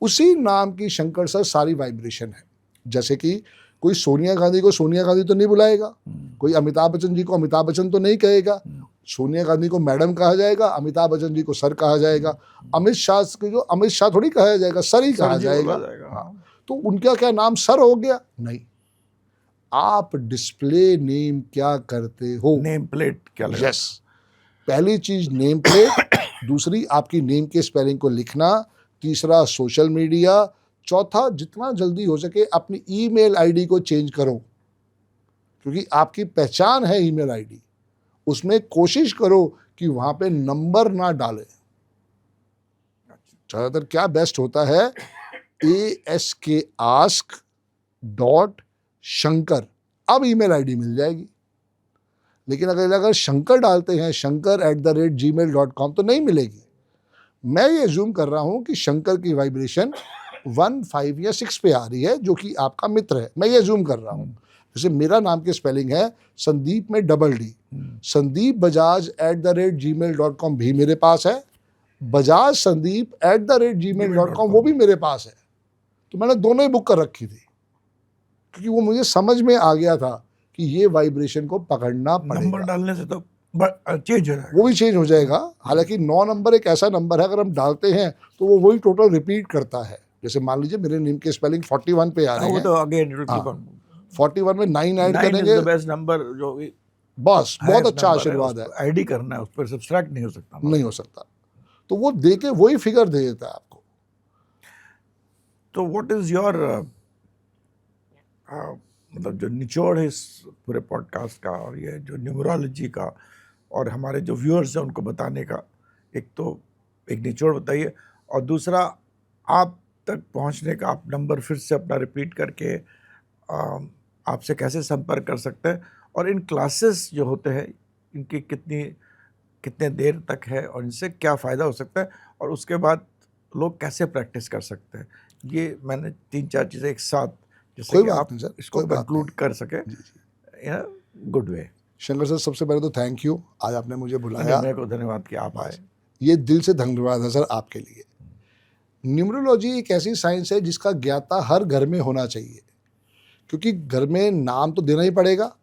उसी नाम की शंकर सर सारी वाइब्रेशन है। जैसे कि कोई सोनिया गांधी को सोनिया गांधी तो नहीं बुलाएगा, कोई अमिताभ बच्चन जी को अमिताभ बच्चन तो नहीं कहेगा। सोनिया गांधी को मैडम कहा जाएगा, अमिताभ बच्चन जी को सर कहा जाएगा, अमित शाह को जो अमित शाह थोड़ी कहा जाएगा, सर ही कहा जाएगा। हाँ, तो उनका क्या नाम सर हो गया? नहीं, आप डिस्प्ले नेम क्या करते हो? नेम प्लेट क्या लगा? यस, पहली चीज नेम प्लेट, दूसरी आपकी नेम के स्पेलिंग को लिखना, तीसरा सोशल मीडिया, चौथा जितना जल्दी हो सके अपनी ईमेल आईडी को चेंज करो, क्योंकि आपकी पहचान है ईमेल आईडी। उसमें कोशिश करो कि वहां पे नंबर ना डालें। ज्यादातर क्या बेस्ट होता है, ask.shankar, अब ईमेल आईडी मिल जाएगी। लेकिन अगर शंकर डालते हैं shankar@gmail.com तो नहीं मिलेगी। मैं ये जूम कर रहा हूं कि शंकर की वाइब्रेशन 1, 5 या 6 पे आ रही है, जो कि आपका मित्र है। मैं ये जूम कर रहा हूं। जैसे मेरा नाम की स्पेलिंग है संदीप में double D, Sandeep Bajaj @gmail.com भी मेरे पास है, बजाज संदीप @gmail.com वो भी मेरे पास है। तो मैंने दोनों ही बुक कर रखी थी, क्योंकि वो मुझे समझ में आ गया था कि ये वाइब्रेशन को पकड़ना पड़ेगा। नंबर डालने से तो चेंज हो जाएगा, वो भी चेंज हो जाएगा। हालांकि 9 नंबर एक ऐसा नंबर है, अगर हम डालते हैं तो वो वही टोटल रिपीट करता है। जैसे मान लीजिए मेरे नेम की स्पेलिंग 41 पे आ रही वो है, तो अगेन 41 में 9 ऐड करेंगे, बेस्ट नंबर जो बस बहुत अच्छा आशीर्वाद है। आईडी करना है, उस पर सब्सट्रैक्ट नहीं हो सकता। नहीं हो सकता, तो वो दे के वही फिगर दे देता है आपको। तो व्हाट इज योर मतलब जो निचोड़ है इस पूरे पॉडकास्ट का, और ये जो न्यूमरोलॉजी का और हमारे जो व्यूअर्स हैं उनको बताने का, एक तो एक निचोड़ बताइए, और दूसरा आप तक पहुंचने का आप नंबर फिर से अपना रिपीट करके आपसे कैसे संपर्क कर सकते हैं, और इन क्लासेस जो होते हैं इनकी कितने देर तक है, और इनसे क्या फ़ायदा हो सकता है, और उसके बाद लोग कैसे प्रैक्टिस कर सकते हैं। ये मैंने 3-4 चीज़ें एक साथ, जिससे कि आप इसको कंक्लूड कर सके in a good way. Shankar sir, सबसे पहले तो थैंक यू, आज आपने मुझे बुलाया। मेरे को धन्यवाद कि आप आए। ये दिल से धन्यवाद है सर आपके लिए। न्यूमरोलॉजी एक ऐसी साइंस है जिसका ज्ञाता हर घर में होना चाहिए, क्योंकि घर में नाम तो देना ही पड़ेगा,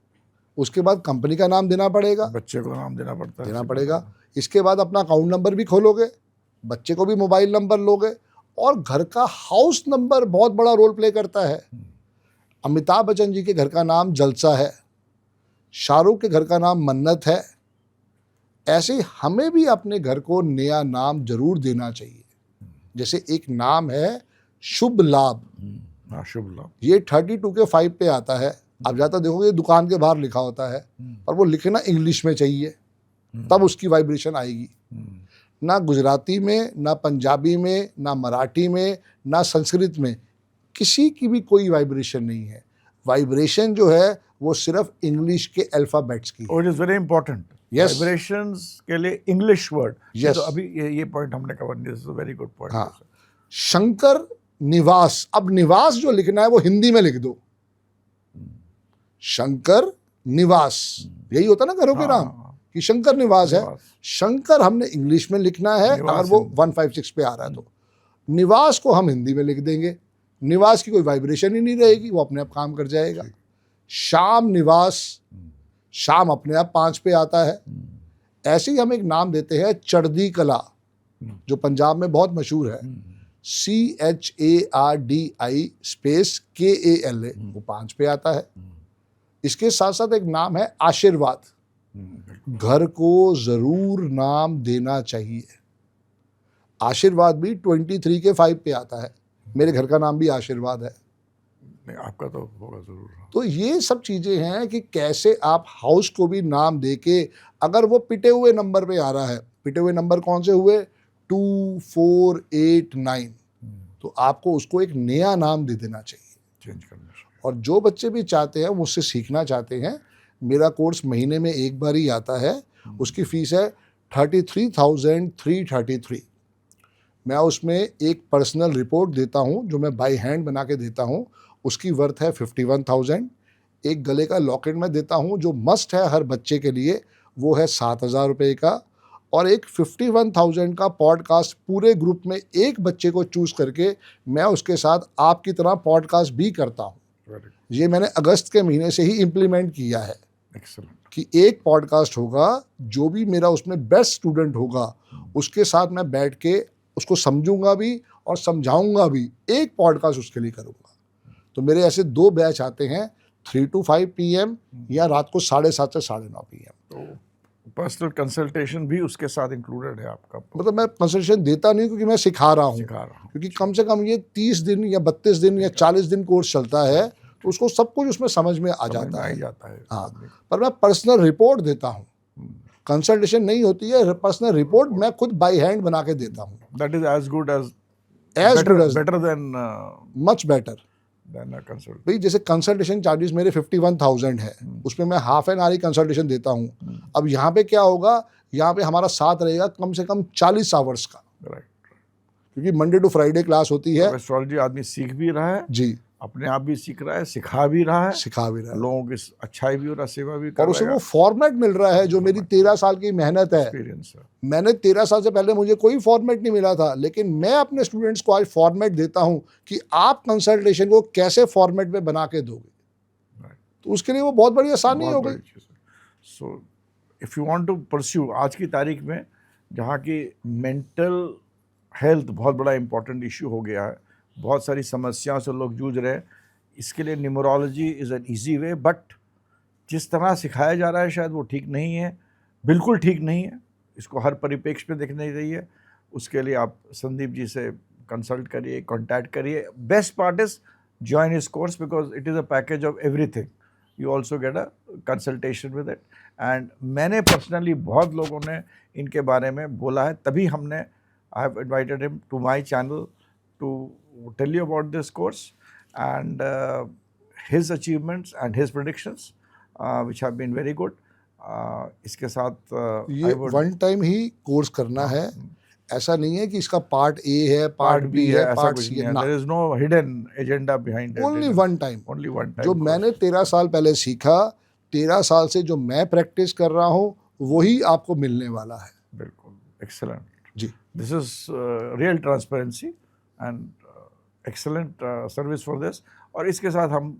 उसके बाद कंपनी का नाम देना पड़ेगा, बच्चे को नाम देना पड़ेगा, इसके बाद अपना अकाउंट नंबर भी खोलोगे, बच्चे को भी मोबाइल नंबर लोगे, और घर का हाउस नंबर बहुत बड़ा रोल प्ले करता है। अमिताभ बच्चन जी के घर का नाम जलसा है, शाहरुख के घर का नाम मन्नत है। ऐसे हमें भी अपने घर को नया नाम जरूर देना चाहिए। जैसे एक नाम है शुभ लाभ, शुभ लाभ, ये 32 के 5 पे आता है। आप जाता देखोगे दुकान के बाहर लिखा होता है, और वो लिखना इंग्लिश में चाहिए, तब उसकी वाइब्रेशन आएगी। ना गुजराती में, ना पंजाबी में, ना मराठी में, ना संस्कृत में किसी की भी कोई वाइब्रेशन नहीं है। वाइब्रेशन जो है वो सिर्फ इंग्लिश के अल्फाबेट्स की है। It is very important. Vibrations के लिए इंग्लिश वर्ड। यस, तो अभी ये पॉइंट हमने कवर किया, this is a very good point. हाँ, शंकर निवास, अब निवास जो लिखना है वो हिंदी में लिख दो, शंकर निवास, यही होता ना घरों के नाम कि शंकर निवास है। शंकर हमने इंग्लिश में लिखना है, अगर वो 156 पे आ रहा है तो निवास को हम हिंदी में लिख देंगे। निवास की कोई वाइब्रेशन ही नहीं रहेगी, वो अपने आप काम कर जाएगा। शाम निवास, शाम अपने आप 5 पे आता है। ऐसे ही हम एक नाम देते हैं चढ़दी कला, जो पंजाब में बहुत मशहूर है, CHARDI स्पेस KALA, वो 5 पे आता है। इसके साथ साथ एक नाम है आशीर्वाद, घर को जरूर नाम देना चाहिए। आशीर्वाद भी 23 के 5 पे आता है। मेरे घर का नाम भी आशीर्वाद है। आपका तो होगा जरूर। तो ये सब चीजें हैं कि कैसे आप हाउस को भी नाम देके, अगर वो पिटे हुए नंबर पे आ रहा है, पिटे हुए नंबर कौन से हुए, 2, 4, 8, 9, तो आपको उसको एक नया नाम दे देना चाहिए, चेंज करना। और जो बच्चे भी चाहते हैं, मुझसे सीखना चाहते हैं, मेरा कोर्स महीने में एक बार ही आता है। उसकी फीस है 33,333। मैं उसमें एक पर्सनल रिपोर्ट देता हूं, जो मैं बाय हैंड बना के देता हूं, उसकी वर्थ है 51,000। एक गले का लॉकेट मैं देता हूं जो मस्ट है हर बच्चे के लिए, वो है 7,000 रुपये का। और एक 51,000 का पॉडकास्ट पूरे ग्रुप में एक बच्चे को चूज करके मैं उसके साथ आपकी तरह पॉडकास्ट भी करता हूं। ये मैंने अगस्त के महीने से ही इम्प्लीमेंट किया है। एक्सेलेंट। कि एक पॉडकास्ट होगा, जो भी मेरा उसमें बेस्ट स्टूडेंट होगा उसके साथ मैं बैठ के उसको समझूंगा भी और समझाऊंगा भी, एक पॉडकास्ट उसके लिए करूंगा। तो मेरे ऐसे 2 बैच आते हैं, 3 to 5 PM या रात को 7:30 से 9:30 PM। तो पर्सनल कंसल्टेशन भी उसके साथ इंक्लूडेड है आपका? मतलब मैं कंसल्टेशन देता नहीं, क्योंकि मैं सिखा रहा हूँ, क्योंकि कम से कम ये 30 दिन या 32 दिन या 40 दिन कोर्स चलता है, तो उसको सब कुछ उसमें समझ में आ जाता है। हाँ, पर मैं पर्सनल रिपोर्ट देता हूँ, कंसल्टेशन नहीं होती है, पर्सनल रिपोर्ट मैं खुद बाई हैंड बना के देता हूँ। That is as good as better than much better consult. भाई जैसे कंसल्टेशन चार्जेस मेरे 51,000 है, उसमें मैं हाफ एन आवर ही कंसल्टेशन देता हूँ। अब यहाँ पे क्या होगा, यहाँ पे हमारा साथ रहेगा कम से कम 40 आवर्स का, राइट, क्योंकि मंडे टू फ्राइडे क्लास होती है। एस्ट्रोलॉजी आदमी सीख भी रहा है जी, अपने आप भी सीख रहा है, सिखा भी रहा है, लोगों की अच्छाई भी हो रहा है, सेवा भी कर और रहा है, उसे वो फॉर्मेट मिल रहा है जो मेरी 13 साल की मेहनत है। एक्सपीरियंस है। मैंने 13 साल से पहले मुझे कोई फॉर्मेट नहीं मिला था, लेकिन मैं अपने स्टूडेंट्स को आज फॉर्मेट देता हूं कि आप कंसल्टेशन को कैसे फॉर्मेट में बना के दोगे, तो उसके लिए वो बहुत बड़ी आसानी हो गई। So if you want to pursue, आज की तारीख में जहाँ की मेंटल हेल्थ बहुत बड़ा इंपॉर्टेंट इशू हो गया है, बहुत सारी समस्याओं से लोग जूझ रहे हैं, इसके लिए numerology is an easy way, but जिस तरह सिखाया जा रहा है शायद वो ठीक नहीं है, बिल्कुल ठीक नहीं है। इसको हर परिप्रेक्ष्य में देखना चाहिए। उसके लिए आप संदीप जी से कंसल्ट करिए, कांटेक्ट करिए। Best part is join his course because it is a package of everything, you also get a consultation with it. And मैंने पर्सनली बहुत लोगों ने इनके बारे में बोला है, तभी हमने I have invited him to my channel to tell you about this course and his achievements and his predictions which have been very good. इसके साथ ये वन टाइम ही कोर्स करना है, ऐसा नहीं है कि इसका पार्ट ए है, पार्ट बी है, पार्ट सी है। There is no hidden agenda behind it. Only one time. जो course. मैंने 13 साल पहले सीखा, 13 साल से जो मैं प्रैक्टिस कर रहा हूँ वही आपको मिलने वाला है। बिल्कुल, एक्सेलेंट जी। This is real transparency and excellent service for this. और इसके साथ हम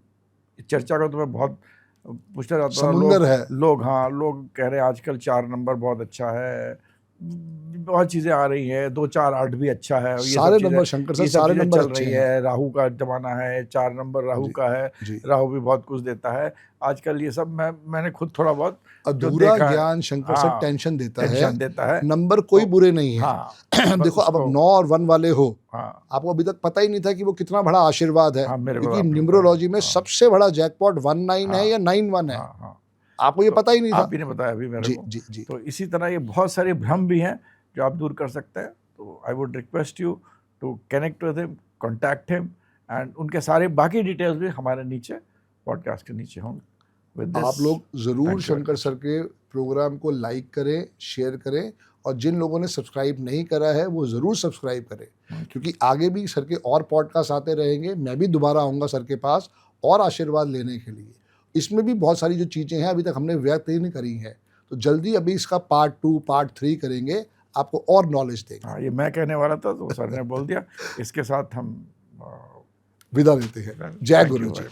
चर्चा का तो मैं बहुत पूछना चाहता हूँ, समुंदर है लोग, हाँ, लोग कह रहे हैं आजकल 4 नंबर बहुत अच्छा है, बहुत चीज़ें आ रही हैं, 2 4 8 भी अच्छा है, ये सारे नंबर शंकर से सारे नंबर चल रही है, राहु का जमाना है, 4 नंबर राहु का है, राहु भी बहुत कुछ देता है आजकल। ये सब मैंने खुद थोड़ा बहुत अधूरा ज्ञान शंकर से टेंशन देता है। नंबर कोई बुरे नहीं है। हाँ, देखो अब 9 और 1 वाले हो, आपको अभी तक पता ही नहीं था कि वो कितना बड़ा आशीर्वाद है, क्योंकि न्यूमरोलॉजी में सबसे बड़ा जैकपॉट 19 है या 91 है। आपको ये पता ही नहीं था, आप ही ने बताया अभी मेरे को। जी। तो इसी तरह ये बहुत सारे भ्रम भी हैं जो आप दूर कर सकते हैं। तो I would request you to connect with him, contact him, and उनके सारे बाकी डिटेल्स भी हमारे नीचे पॉडकास्ट के नीचे होंगे। आप लोग ज़रूर शंकर सर के प्रोग्राम को लाइक करें, शेयर करें, और जिन लोगों ने सब्सक्राइब नहीं करा है वो ज़रूर सब्सक्राइब करें, क्योंकि आगे भी सर के और पॉडकास्ट आते रहेंगे। मैं भी दोबारा आऊँगा सर के पास और आशीर्वाद लेने के लिए। इसमें भी बहुत सारी जो चीज़ें हैं अभी तक हमने व्यक्त नहीं करी हैं, तो जल्दी अभी इसका पार्ट 2 पार्ट 3 करेंगे, आपको और नॉलेज देंगे। हाँ, ये मैं कहने वाला था तो सर ने बोल दिया। इसके साथ हम विदा लेते हैं। जय गुरु जी।